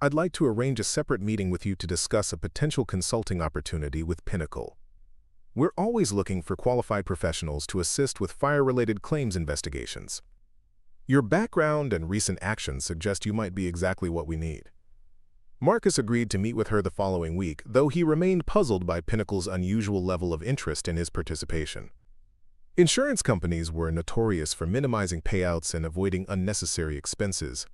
I'd like to arrange a separate meeting with you to discuss a potential consulting opportunity with Pinnacle. We're always looking for qualified professionals to assist with fire-related claims investigations. Your background and recent actions suggest you might be exactly what we need." Marcus agreed to meet with her the following week, though he remained puzzled by Pinnacle's unusual level of interest in his participation. Insurance companies were notorious for minimizing payouts and avoiding unnecessary expenses,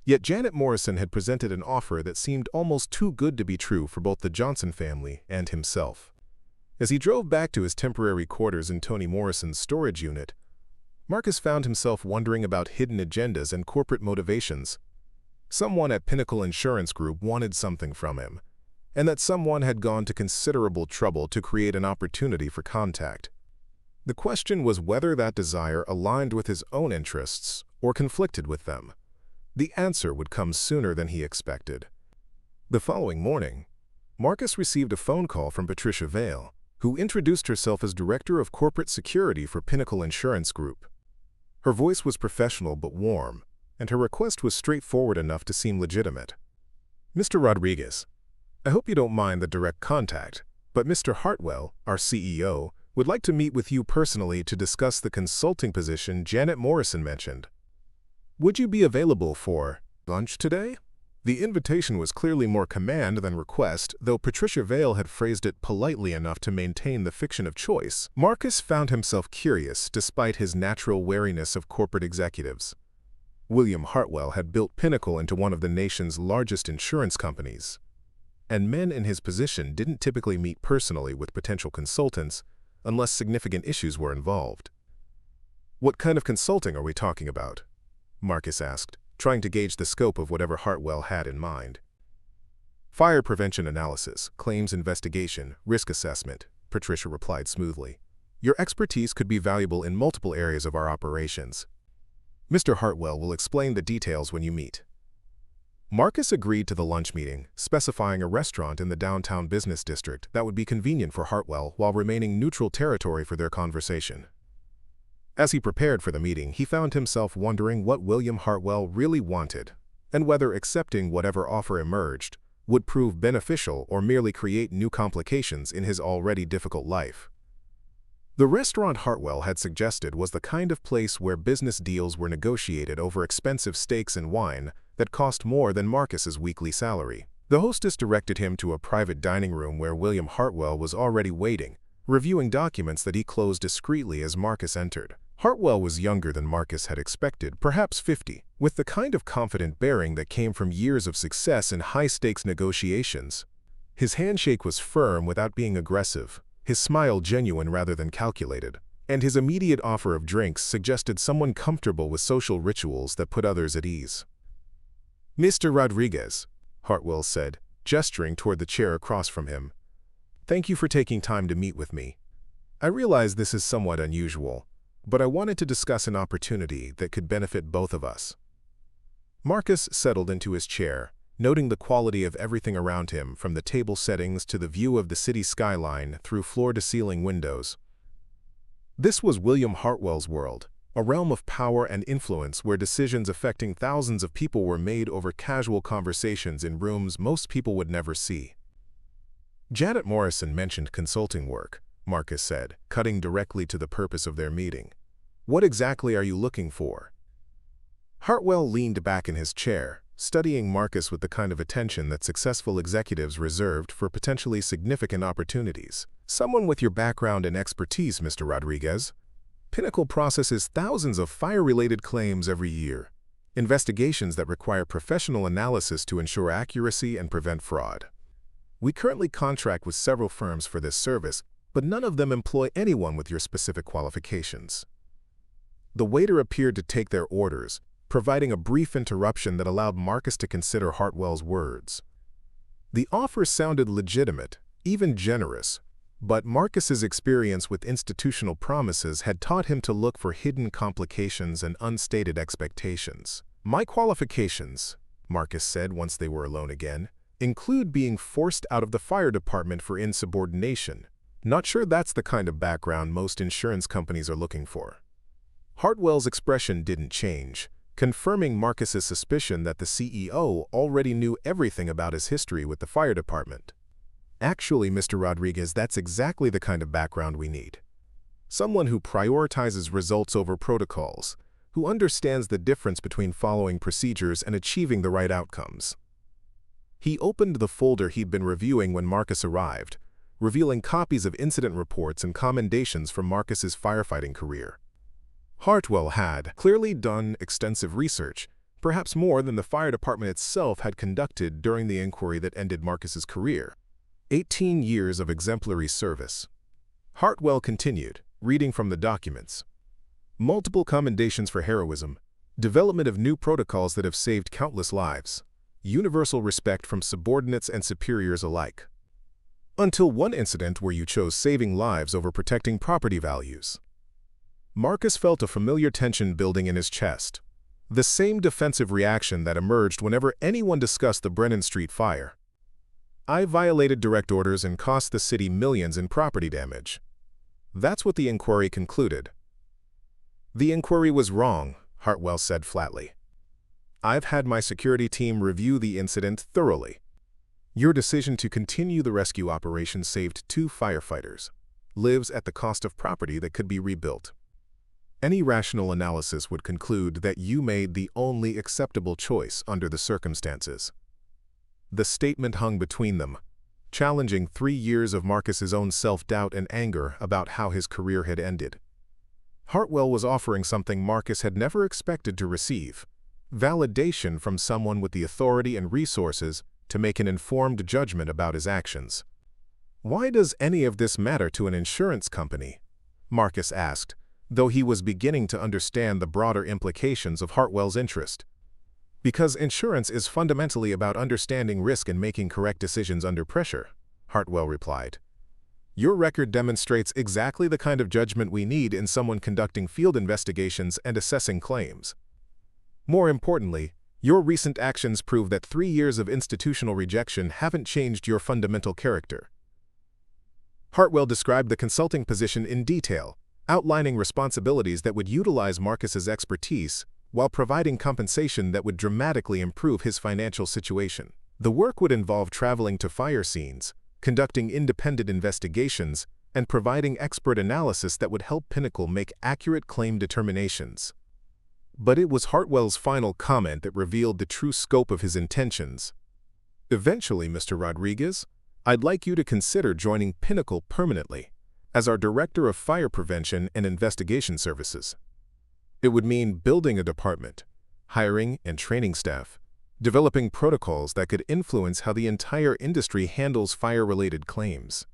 yet Janet Morrison had presented an offer that seemed almost too good to be true for both the Johnson family and himself. As he drove back to his temporary quarters in Toni Morrison's storage unit, Marcus found himself wondering about hidden agendas and corporate motivations. Someone at Pinnacle Insurance Group wanted something from him, and that someone had gone to considerable trouble to create an opportunity for contact. The question was whether that desire aligned with his own interests or conflicted with them. The answer would come sooner than he expected. The following morning, Marcus received a phone call from Patricia Vale, who introduced herself as Director of Corporate Security for Pinnacle Insurance Group. Her voice was professional but warm, and her request was straightforward enough to seem legitimate. "Mr. Rodriguez, I hope you don't mind the direct contact, but Mr. Hartwell, our CEO, would like to meet with you personally to discuss the consulting position Janet Morrison mentioned. Would you be available for lunch today?" The invitation was clearly more command than request, though Patricia Vale had phrased it politely enough to maintain the fiction of choice. Marcus found himself curious despite his natural wariness of corporate executives. William Hartwell had built Pinnacle into one of the nation's largest insurance companies, and men in his position didn't typically meet personally with potential consultants unless significant issues were involved. "What kind of consulting are we talking about?" Marcus asked, trying to gauge the scope of whatever Hartwell had in mind. "Fire prevention analysis, claims investigation, risk assessment," Patricia replied smoothly. "Your expertise could be valuable in multiple areas of our operations. Mr. Hartwell will explain the details when you meet." Marcus agreed to the lunch meeting, specifying a restaurant in the downtown business district that would be convenient for Hartwell while remaining neutral territory for their conversation. As he prepared for the meeting, he found himself wondering what William Hartwell really wanted, and whether accepting whatever offer emerged would prove beneficial or merely create new complications in his already difficult life. The restaurant Hartwell had suggested was the kind of place where business deals were negotiated over expensive steaks and wine that cost more than Marcus's weekly salary. The hostess directed him to a private dining room where William Hartwell was already waiting, reviewing documents that he closed discreetly as Marcus entered. Hartwell was younger than Marcus had expected, perhaps 50, with the kind of confident bearing that came from years of success in high-stakes negotiations. His handshake was firm without being aggressive, his smile genuine rather than calculated, and his immediate offer of drinks suggested someone comfortable with social rituals that put others at ease. "Mr. Rodriguez," Hartwell said, gesturing toward the chair across from him, "thank you for taking time to meet with me. I realize this is somewhat unusual, but I wanted to discuss an opportunity that could benefit both of us." Marcus settled into his chair, noting the quality of everything around him, from the table settings to the view of the city skyline through floor-to-ceiling windows. This was William Hartwell's world, a realm of power and influence where decisions affecting thousands of people were made over casual conversations in rooms most people would never see. "Janet Morrison mentioned consulting work," Marcus said, cutting directly to the purpose of their meeting. "What exactly are you looking for?" Hartwell leaned back in his chair, studying Marcus with the kind of attention that successful executives reserved for potentially significant opportunities. "Someone with your background and expertise, Mr. Rodriguez. Pinnacle processes thousands of fire-related claims every year, investigations that require professional analysis to ensure accuracy and prevent fraud. We currently contract with several firms for this service, but none of them employ anyone with your specific qualifications." The waiter appeared to take their orders, providing a brief interruption that allowed Marcus to consider Hartwell's words. The offer sounded legitimate, even generous, but Marcus's experience with institutional promises had taught him to look for hidden complications and unstated expectations. "My qualifications," Marcus said once they were alone again, "include being forced out of the fire department for insubordination. Not sure that's the kind of background most insurance companies are looking for." Hartwell's expression didn't change, confirming Marcus's suspicion that the CEO already knew everything about his history with the fire department. "Actually, Mr. Rodriguez, that's exactly the kind of background we need. Someone who prioritizes results over protocols, who understands the difference between following procedures and achieving the right outcomes." He opened the folder he'd been reviewing when Marcus arrived, revealing copies of incident reports and commendations from Marcus's firefighting career. Hartwell had clearly done extensive research, perhaps more than the fire department itself had conducted during the inquiry that ended Marcus's career. 18 years of exemplary service. Hartwell continued, reading from the documents. "Multiple commendations for heroism, development of new protocols that have saved countless lives, universal respect from subordinates and superiors alike. Until one incident where you chose saving lives over protecting property values." Marcus felt a familiar tension building in his chest, the same defensive reaction that emerged whenever anyone discussed the Brennan Street fire. I violated direct orders and cost the city millions in property damage. That's what the inquiry concluded. The inquiry was wrong, Hartwell said flatly. I've had my security team review the incident thoroughly. Your decision to continue the rescue operation saved 2 firefighters' lives at the cost of property that could be rebuilt. Any rational analysis would conclude that you made the only acceptable choice under the circumstances. The statement hung between them, challenging 3 years of Marcus's own self-doubt and anger about how his career had ended. Hartwell was offering something Marcus had never expected to receive: validation from someone with the authority and resources to make an informed judgment about his actions. "Why does any of this matter to an insurance company?" Marcus asked, though he was beginning to understand the broader implications of Hartwell's interest. "Because insurance is fundamentally about understanding risk and making correct decisions under pressure," Hartwell replied. "Your record demonstrates exactly the kind of judgment we need in someone conducting field investigations and assessing claims. More importantly, your recent actions prove that 3 years of institutional rejection haven't changed your fundamental character." Hartwell described the consulting position in detail, outlining responsibilities that would utilize Marcus's expertise while providing compensation that would dramatically improve his financial situation. The work would involve traveling to fire scenes, conducting independent investigations, and providing expert analysis that would help Pinnacle make accurate claim determinations. But it was Hartwell's final comment that revealed the true scope of his intentions. "Eventually, Mr. Rodriguez, I'd like you to consider joining Pinnacle permanently as our Director of Fire Prevention and Investigation Services. It would mean building a department, hiring and training staff, developing protocols that could influence how the entire industry handles fire-related claims."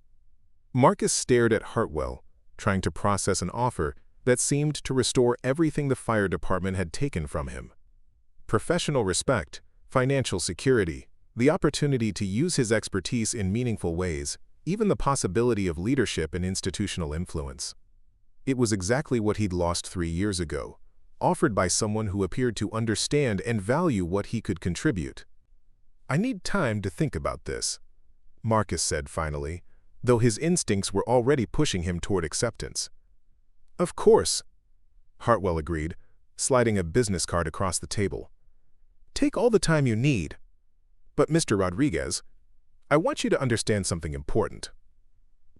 Marcus stared at Hartwell, trying to process an offer that seemed to restore everything the fire department had taken from him: professional respect, financial security, the opportunity to use his expertise in meaningful ways, even the possibility of leadership and institutional influence. It was exactly what he'd lost 3 years ago, offered by someone who appeared to understand and value what he could contribute. "I need time to think about this," Marcus said finally, though his instincts were already pushing him toward acceptance. "Of course," Hartwell agreed, sliding a business card across the table. "Take all the time you need. But Mr. Rodriguez, I want you to understand something important.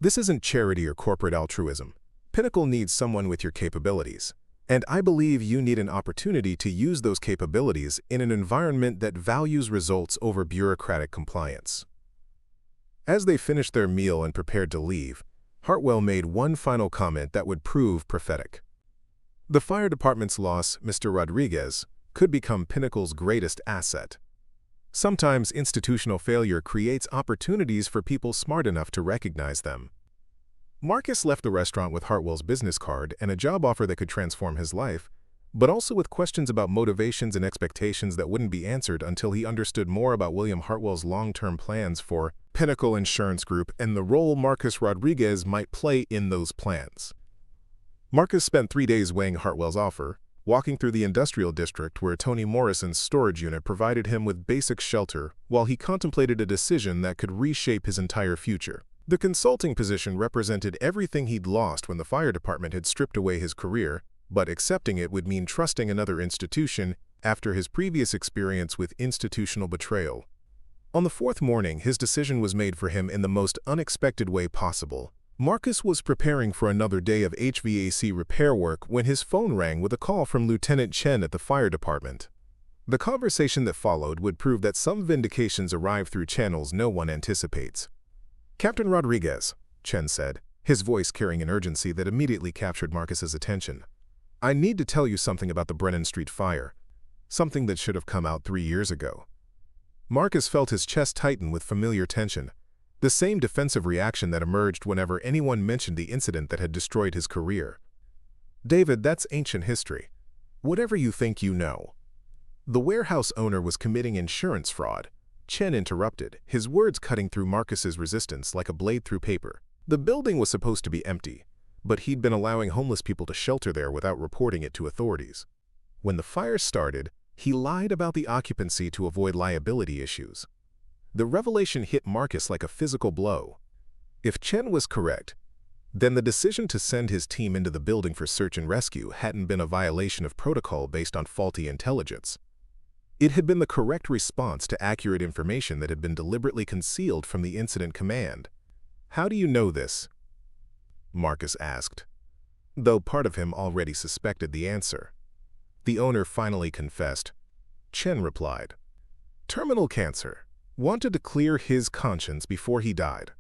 This isn't charity or corporate altruism. Pinnacle needs someone with your capabilities, and I believe you need an opportunity to use those capabilities in an environment that values results over bureaucratic compliance." As they finished their meal and prepared to leave, Hartwell made one final comment that would prove prophetic. "The fire department's loss, Mr. Rodriguez, could become Pinnacle's greatest asset. Sometimes institutional failure creates opportunities for people smart enough to recognize them." Marcus left the restaurant with Hartwell's business card and a job offer that could transform his life, but also with questions about motivations and expectations that wouldn't be answered until he understood more about William Hartwell's long-term plans for Pinnacle Insurance Group and the role Marcus Rodriguez might play in those plans. Marcus spent 3 days weighing Hartwell's offer, walking through the industrial district where Tony Morrison's storage unit provided him with basic shelter while he contemplated a decision that could reshape his entire future. The consulting position represented everything he'd lost when the fire department had stripped away his career, but accepting it would mean trusting another institution after his previous experience with institutional betrayal. On the 4th morning, his decision was made for him in the most unexpected way possible. Marcus was preparing for another day of HVAC repair work when his phone rang with a call from Lieutenant Chen at the fire department. The conversation that followed would prove that some vindications arrive through channels no one anticipates. "Captain Rodriguez," Chen said, his voice carrying an urgency that immediately captured Marcus's attention. "I need to tell you something about the Brennan Street fire, something that should have come out 3 years ago." Marcus felt his chest tighten with familiar tension, the same defensive reaction that emerged whenever anyone mentioned the incident that had destroyed his career. "David, that's ancient history. Whatever you think you know." "The warehouse owner was committing insurance fraud," Chen interrupted, his words cutting through Marcus's resistance like a blade through paper. "The building was supposed to be empty, but he'd been allowing homeless people to shelter there without reporting it to authorities. When the fire started, he lied about the occupancy to avoid liability issues. The revelation hit Marcus like a physical blow. If Chen was correct, then the decision to send his team into the building for search and rescue hadn't been a violation of protocol based on faulty intelligence. It had been the correct response to accurate information that had been deliberately concealed from the incident command. "How do you know this?" Marcus asked, though part of him already suspected the answer. The owner finally confessed. Chen replied, "Terminal cancer. Wanted to clear his conscience before he died.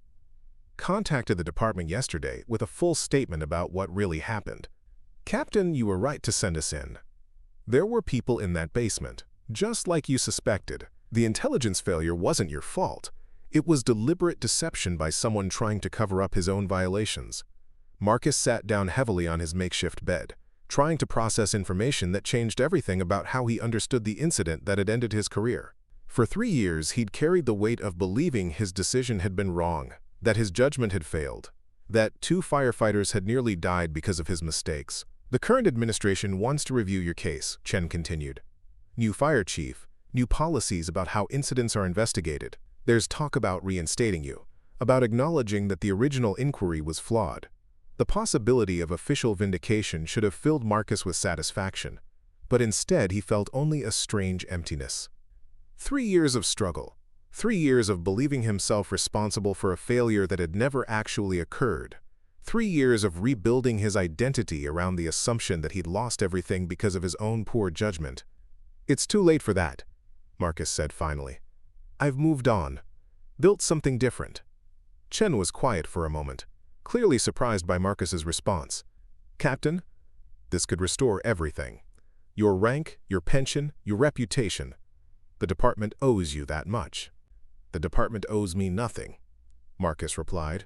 Contacted the department yesterday with a full statement about what really happened. Captain, you were right to send us in. There were people in that basement, just like you suspected. The intelligence failure wasn't your fault. It was deliberate deception by someone trying to cover up his own violations." Marcus sat down heavily on his makeshift bed, trying to process information that changed everything about how he understood the incident that had ended his career. For 3 years, he'd carried the weight of believing his decision had been wrong, that his judgment had failed, that 2 firefighters had nearly died because of his mistakes. "The current administration wants to review your case," Chen continued. "New fire chief, new policies about how incidents are investigated. There's talk about reinstating you, about acknowledging that the original inquiry was flawed." The possibility of official vindication should have filled Marcus with satisfaction, but instead he felt only a strange emptiness. 3 years of struggle, 3 years of believing himself responsible for a failure that had never actually occurred, 3 years of rebuilding his identity around the assumption that he'd lost everything because of his own poor judgment. "It's too late for that," Marcus said finally. "I've moved on, built something different." Chen was quiet for a moment, clearly surprised by Marcus's response. "Captain, this could restore everything. Your rank, your pension, your reputation. The department owes you that much." "The department owes me nothing," Marcus replied,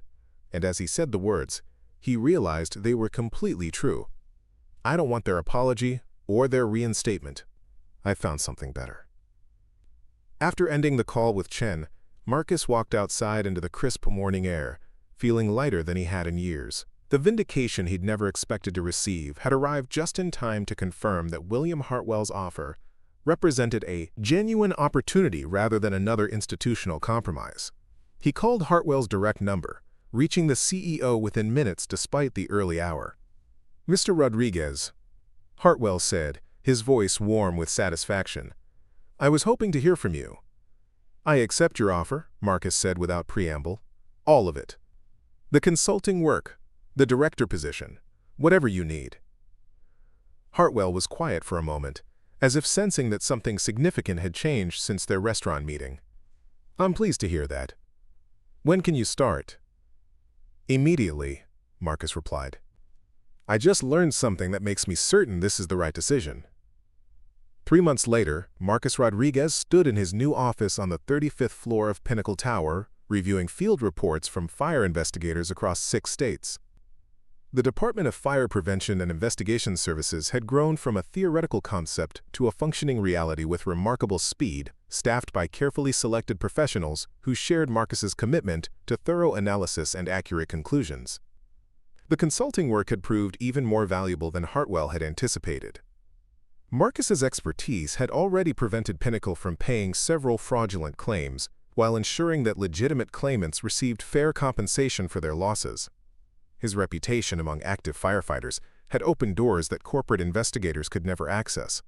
and as he said the words, he realized they were completely true. "I don't want their apology or their reinstatement. I found something better." After ending the call with Chen, Marcus walked outside into the crisp morning air, feeling lighter than he had in years. The vindication he'd never expected to receive had arrived just in time to confirm that William Hartwell's offer represented a genuine opportunity rather than another institutional compromise. He called Hartwell's direct number, reaching the CEO within minutes despite the early hour. "Mr. Rodriguez," Hartwell said, his voice warm with satisfaction, "I was hoping to hear from you." "I accept your offer," Marcus said without preamble. "All of it. The consulting work, the director position, whatever you need." Hartwell was quiet for a moment, as if sensing that something significant had changed since their restaurant meeting. "I'm pleased to hear that. When can you start?" "Immediately," Marcus replied. "I just learned something that makes me certain this is the right decision." 3 months later, Marcus Rodriguez stood in his new office on the 35th floor of Pinnacle Tower, reviewing field reports from fire investigators across 6 states. The Department of Fire Prevention and Investigation Services had grown from a theoretical concept to a functioning reality with remarkable speed, staffed by carefully selected professionals who shared Marcus's commitment to thorough analysis and accurate conclusions. The consulting work had proved even more valuable than Hartwell had anticipated. Marcus's expertise had already prevented Pinnacle from paying several fraudulent claims, while ensuring that legitimate claimants received fair compensation for their losses. His reputation among active firefighters had opened doors that corporate investigators could never access,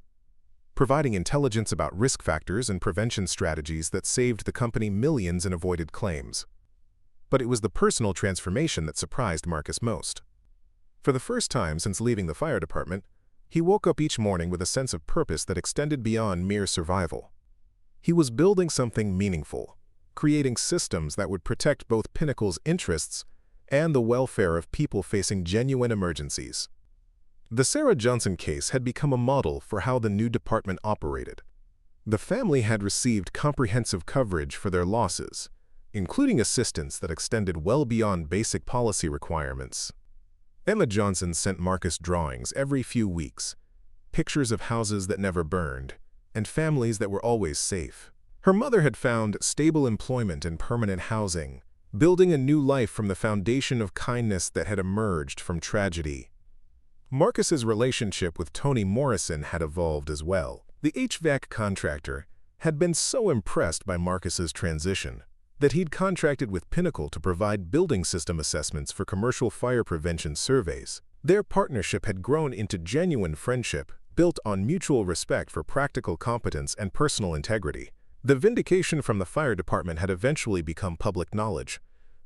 providing intelligence about risk factors and prevention strategies that saved the company millions in avoided claims. But it was the personal transformation that surprised Marcus most. For the first time since leaving the fire department, he woke up each morning with a sense of purpose that extended beyond mere survival. He was building something meaningful, creating systems that would protect both Pinnacle's interests and the welfare of people facing genuine emergencies. The Sarah Johnson case had become a model for how the new department operated. The family had received comprehensive coverage for their losses, including assistance that extended well beyond basic policy requirements. Emma Johnson sent Marcus drawings every few weeks, pictures of houses that never burned, and families that were always safe. Her mother had found stable employment and permanent housing, building a new life from the foundation of kindness that had emerged from tragedy. Marcus's relationship with Toni Morrison had evolved as well. The HVAC contractor had been so impressed by Marcus's transition that he'd contracted with Pinnacle to provide building system assessments for commercial fire prevention surveys. Their partnership had grown into genuine friendship, built on mutual respect for practical competence and personal integrity. The vindication from the fire department had eventually become public knowledge,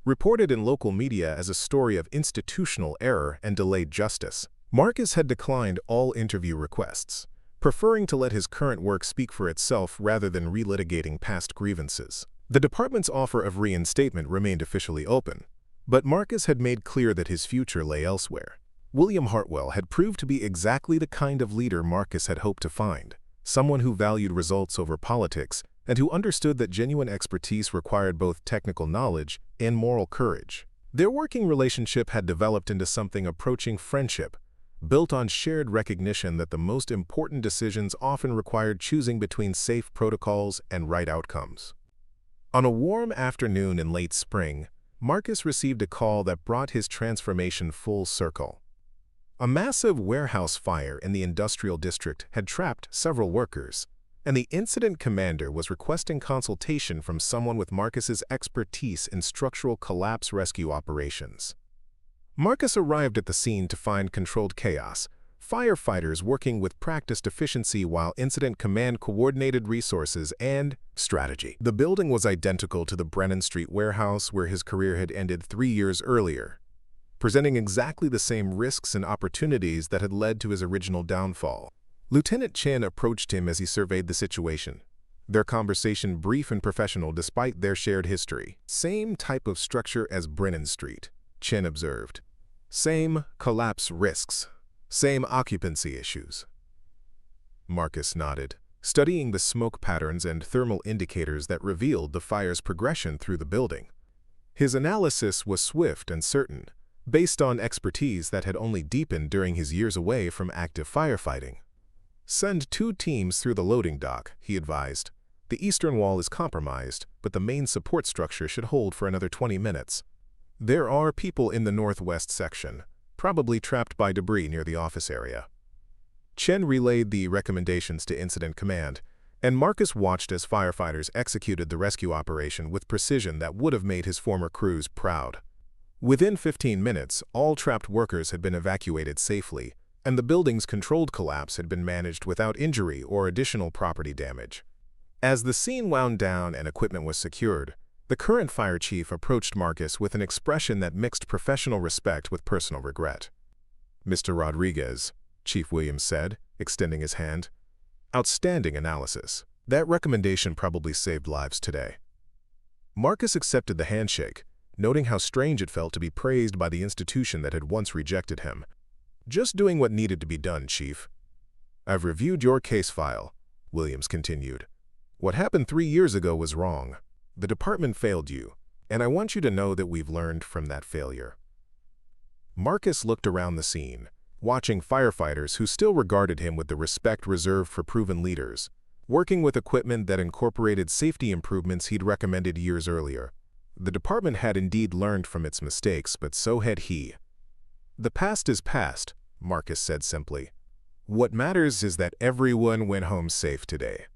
reported in local media as a story of institutional error and delayed justice. Marcus had declined all interview requests, preferring to let his current work speak for itself rather than relitigating past grievances. The department's offer of reinstatement remained officially open, but Marcus had made clear that his future lay elsewhere. William Hartwell had proved to be exactly the kind of leader Marcus had hoped to find, someone who valued results over politics and who understood that genuine expertise required both technical knowledge and moral courage. Their working relationship had developed into something approaching friendship, built on shared recognition that the most important decisions often required choosing between safe protocols and right outcomes. On a warm afternoon in late spring, Marcus received a call that brought his transformation full circle. A massive warehouse fire in the industrial district had trapped several workers, and the incident commander was requesting consultation from someone with Marcus's expertise in structural collapse rescue operations. Marcus arrived at the scene to find controlled chaos, firefighters working with practiced efficiency while incident command coordinated resources and strategy. The building was identical to the Brennan Street warehouse where his career had ended 3 years earlier, presenting exactly the same risks and opportunities that had led to his original downfall. Lieutenant Chen approached him as he surveyed the situation, their conversation brief and professional despite their shared history. "Same type of structure as Brennan Street," Chen observed. "Same collapse risks. Same occupancy issues." Marcus nodded, studying the smoke patterns and thermal indicators that revealed the fire's progression through the building. His analysis was swift and certain, based on expertise that had only deepened during his years away from active firefighting. "Send 2 teams through the loading dock," he advised. "The eastern wall is compromised, but the main support structure should hold for another 20 minutes. There are people in the northwest section, probably trapped by debris near the office area." Chen relayed the recommendations to Incident Command, and Marcus watched as firefighters executed the rescue operation with precision that would have made his former crews proud. Within 15 minutes, all trapped workers had been evacuated safely, and the building's controlled collapse had been managed without injury or additional property damage. As the scene wound down and equipment was secured, the current fire chief approached Marcus with an expression that mixed professional respect with personal regret. "Mr. Rodriguez," Chief Williams said, extending his hand. "Outstanding analysis. That recommendation probably saved lives today." Marcus accepted the handshake, noting how strange it felt to be praised by the institution that had once rejected him. "Just doing what needed to be done, Chief." "I've reviewed your case file," Williams continued. "What happened 3 years ago was wrong. The department failed you, and I want you to know that we've learned from that failure." Marcus looked around the scene, watching firefighters who still regarded him with the respect reserved for proven leaders, working with equipment that incorporated safety improvements he'd recommended years earlier. The department had indeed learned from its mistakes, but so had he. "The past is past," Marcus said simply. "What matters is that everyone went home safe today."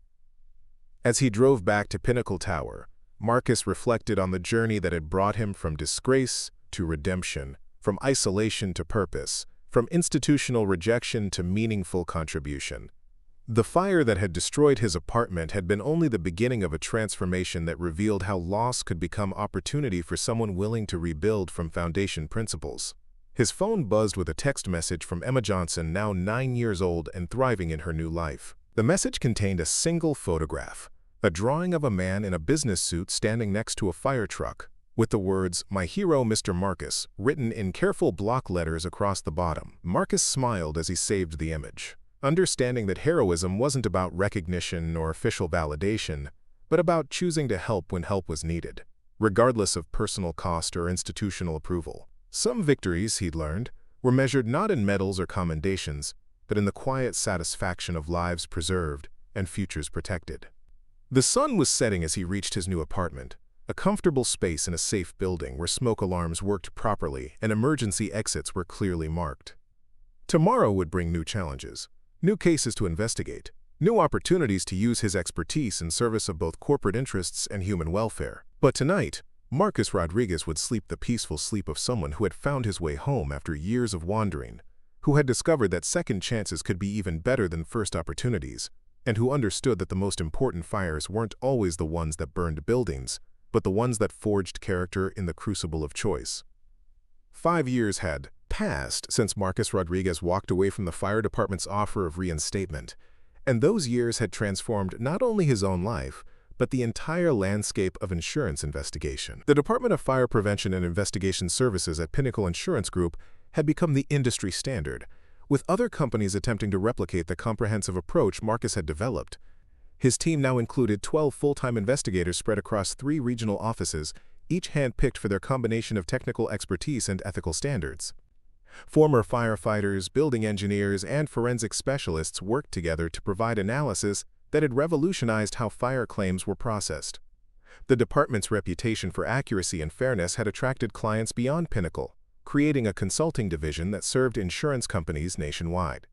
As he drove back to Pinnacle Tower, Marcus reflected on the journey that had brought him from disgrace to redemption, from isolation to purpose, from institutional rejection to meaningful contribution. The fire that had destroyed his apartment had been only the beginning of a transformation that revealed how loss could become opportunity for someone willing to rebuild from foundation principles. His phone buzzed with a text message from Emma Johnson, now 9 years old and thriving in her new life. The message contained a single photograph, a drawing of a man in a business suit standing next to a fire truck, with the words, "My hero, Mr. Marcus," written in careful block letters across the bottom. Marcus smiled as he saved the image, understanding that heroism wasn't about recognition or official validation, but about choosing to help when help was needed, regardless of personal cost or institutional approval. Some victories, he'd learned, were measured not in medals or commendations, but in the quiet satisfaction of lives preserved and futures protected. The sun was setting as he reached his new apartment, a comfortable space in a safe building where smoke alarms worked properly and emergency exits were clearly marked. Tomorrow would bring new challenges, new cases to investigate, new opportunities to use his expertise in service of both corporate interests and human welfare. But tonight, Marcus Rodriguez would sleep the peaceful sleep of someone who had found his way home after years of wandering, who had discovered that second chances could be even better than first opportunities, and who understood that the most important fires weren't always the ones that burned buildings, but the ones that forged character in the crucible of choice. 5 years had passed since Marcus Rodriguez walked away from the fire department's offer of reinstatement, and those years had transformed not only his own life, but the entire landscape of insurance investigation. The Department of Fire Prevention and Investigation Services at Pinnacle Insurance Group had become the industry standard, with other companies attempting to replicate the comprehensive approach Marcus had developed. His team now included 12 full-time investigators spread across 3 regional offices, each hand-picked for their combination of technical expertise and ethical standards. Former firefighters, building engineers, and forensic specialists worked together to provide analysis that had revolutionized how fire claims were processed. The department's reputation for accuracy and fairness had attracted clients beyond Pinnacle, creating a consulting division that served insurance companies nationwide.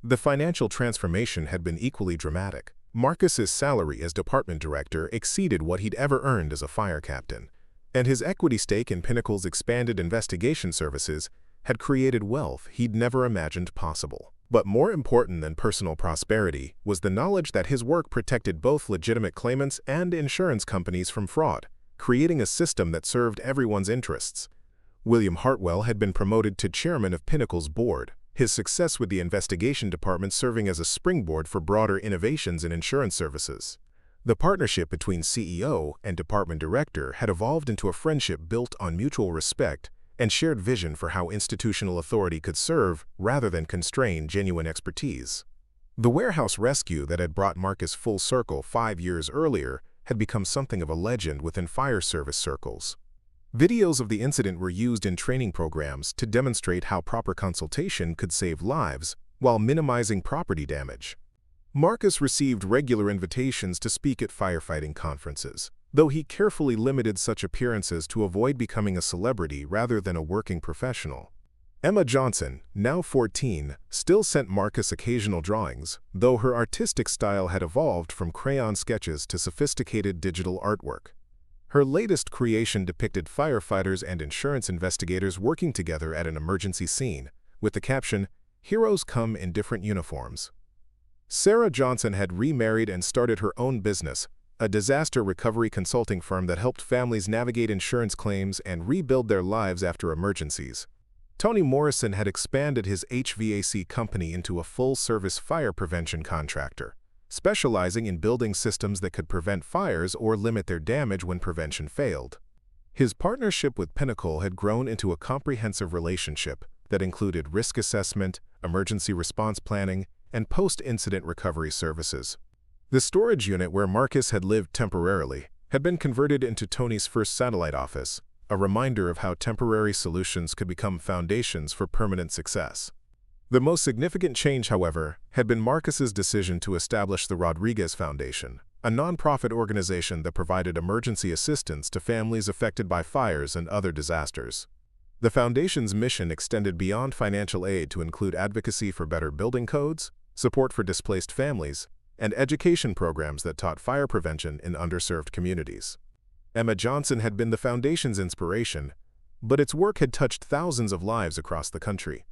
The financial transformation had been equally dramatic. Marcus's salary as department director exceeded what he'd ever earned as a fire captain, and his equity stake in Pinnacle's expanded investigation services had created wealth he'd never imagined possible. But more important than personal prosperity was the knowledge that his work protected both legitimate claimants and insurance companies from fraud, creating a system that served everyone's interests. William Hartwell had been promoted to chairman of Pinnacle's board, his success with the investigation department serving as a springboard for broader innovations in insurance services. The partnership between CEO and department director had evolved into a friendship built on mutual respect and shared vision for how institutional authority could serve rather than constrain genuine expertise. The warehouse rescue that had brought Marcus full circle 5 years earlier had become something of a legend within fire service circles. Videos of the incident were used in training programs to demonstrate how proper consultation could save lives while minimizing property damage. Marcus received regular invitations to speak at firefighting conferences, though he carefully limited such appearances to avoid becoming a celebrity rather than a working professional. Emma Johnson, now 14, still sent Marcus occasional drawings, though her artistic style had evolved from crayon sketches to sophisticated digital artwork. Her latest creation depicted firefighters and insurance investigators working together at an emergency scene, with the caption, "Heroes come in different uniforms." Sarah Johnson had remarried and started her own business, a disaster recovery consulting firm that helped families navigate insurance claims and rebuild their lives after emergencies. Tony Morrison had expanded his HVAC company into a full-service fire prevention contractor, specializing in building systems that could prevent fires or limit their damage when prevention failed. His partnership with Pinnacle had grown into a comprehensive relationship that included risk assessment, emergency response planning, and post-incident recovery services. The storage unit where Marcus had lived temporarily had been converted into Tony's first satellite office, a reminder of how temporary solutions could become foundations for permanent success. The most significant change, however, had been Marcus's decision to establish the Rodriguez Foundation, a nonprofit organization that provided emergency assistance to families affected by fires and other disasters. The foundation's mission extended beyond financial aid to include advocacy for better building codes, support for displaced families, and education programs that taught fire prevention in underserved communities. Emma Johnson had been the foundation's inspiration, but its work had touched thousands of lives across the country.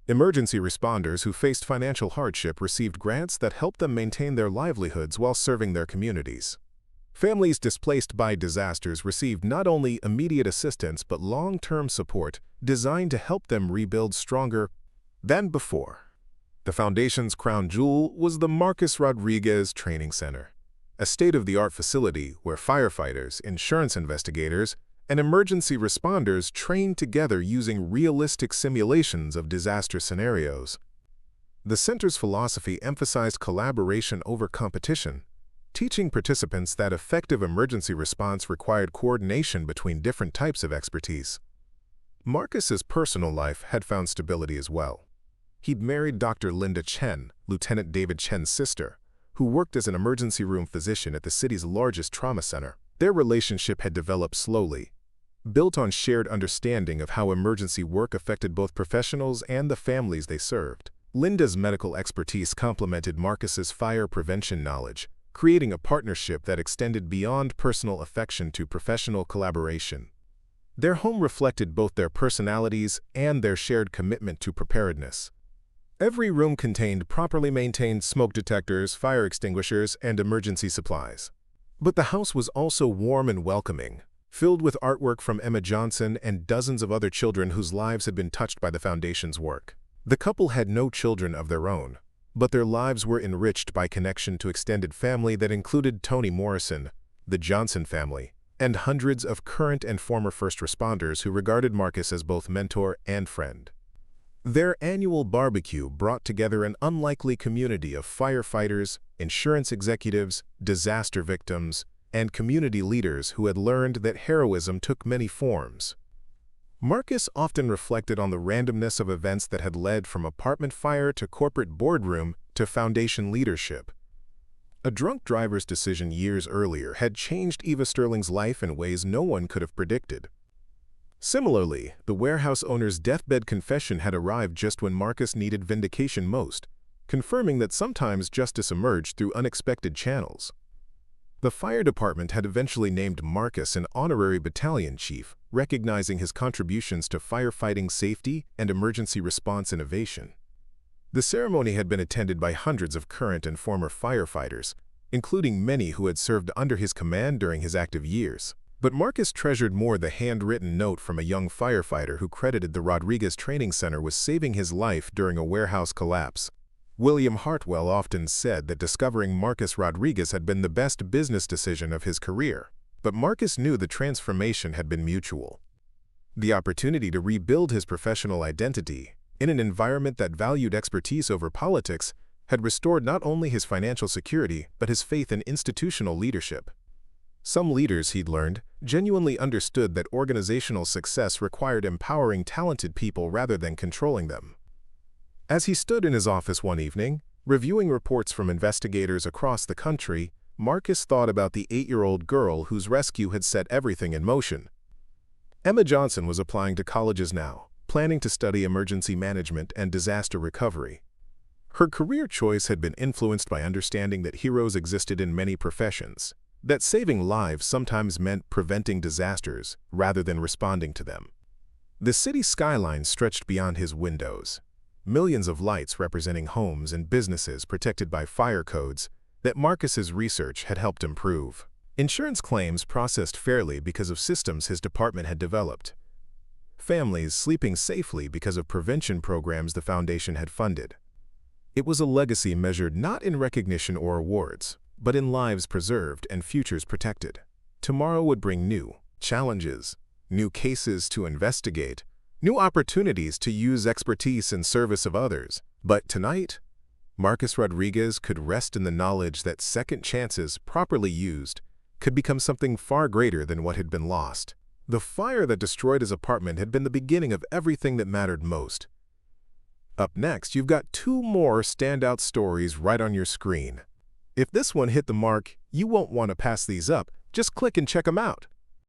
Emergency responders who faced financial hardship received grants that helped them maintain their livelihoods while serving their communities. Families displaced by disasters received not only immediate assistance but long-term support designed to help them rebuild stronger than before. The foundation's crown jewel was the Marcus Rodriguez Training Center, a state-of-the-art facility where firefighters, insurance investigators, and emergency responders trained together using realistic simulations of disaster scenarios. The center's philosophy emphasized collaboration over competition, teaching participants that effective emergency response required coordination between different types of expertise. Marcus's personal life had found stability as well. He'd married Dr. Linda Chen, Lieutenant David Chen's sister, who worked as an emergency room physician at the city's largest trauma center. Their relationship had developed slowly, built on shared understanding of how emergency work affected both professionals and the families they served. Linda's medical expertise complemented Marcus's fire prevention knowledge, creating a partnership that extended beyond personal affection to professional collaboration. Their home reflected both their personalities and their shared commitment to preparedness. Every room contained properly maintained smoke detectors, fire extinguishers, and emergency supplies. But the house was also warm and welcoming, filled with artwork from Emma Johnson and dozens of other children whose lives had been touched by the Foundation's work. The couple had no children of their own, but their lives were enriched by connection to extended family that included Toni Morrison, the Johnson family, and hundreds of current and former first responders who regarded Marcus as both mentor and friend. Their annual barbecue brought together an unlikely community of firefighters, insurance executives, disaster victims, and community leaders who had learned that heroism took many forms. Marcus often reflected on the randomness of events that had led from apartment fire to corporate boardroom to Foundation leadership. A drunk driver's decision years earlier had changed Eva Sterling's life in ways no one could have predicted. Similarly, the warehouse owner's deathbed confession had arrived just when Marcus needed vindication most, confirming that sometimes justice emerged through unexpected channels. The fire department had eventually named Marcus an honorary battalion chief, recognizing his contributions to firefighting safety and emergency response innovation. The ceremony had been attended by hundreds of current and former firefighters, including many who had served under his command during his active years. But Marcus treasured more the handwritten note from a young firefighter who credited the Rodriguez Training Center with saving his life during a warehouse collapse. William Hartwell often said that discovering Marcus Rodriguez had been the best business decision of his career, but Marcus knew the transformation had been mutual. The opportunity to rebuild his professional identity, in an environment that valued expertise over politics, had restored not only his financial security but his faith in institutional leadership. Some leaders, he'd learned, genuinely understood that organizational success required empowering talented people rather than controlling them. As he stood in his office one evening, reviewing reports from investigators across the country, Marcus thought about the 8-year-old girl whose rescue had set everything in motion. Emma Johnson was applying to colleges now, planning to study emergency management and disaster recovery. Her career choice had been influenced by understanding that heroes existed in many professions, that saving lives sometimes meant preventing disasters rather than responding to them. The city skyline stretched beyond his windows, millions of lights representing homes and businesses protected by fire codes that Marcus's research had helped improve. Insurance claims processed fairly because of systems his department had developed. Families sleeping safely because of prevention programs the Foundation had funded. It was a legacy measured not in recognition or awards, but in lives preserved and futures protected. Tomorrow would bring new challenges, new cases to investigate, new opportunities to use expertise in service of others. But tonight, Marcus Rodriguez could rest in the knowledge that second chances, properly used, could become something far greater than what had been lost. The fire that destroyed his apartment had been the beginning of everything that mattered most. Up next, you've got 2 more standout stories right on your screen. If this one hit the mark, you won't want to pass these up. Just click and check them out.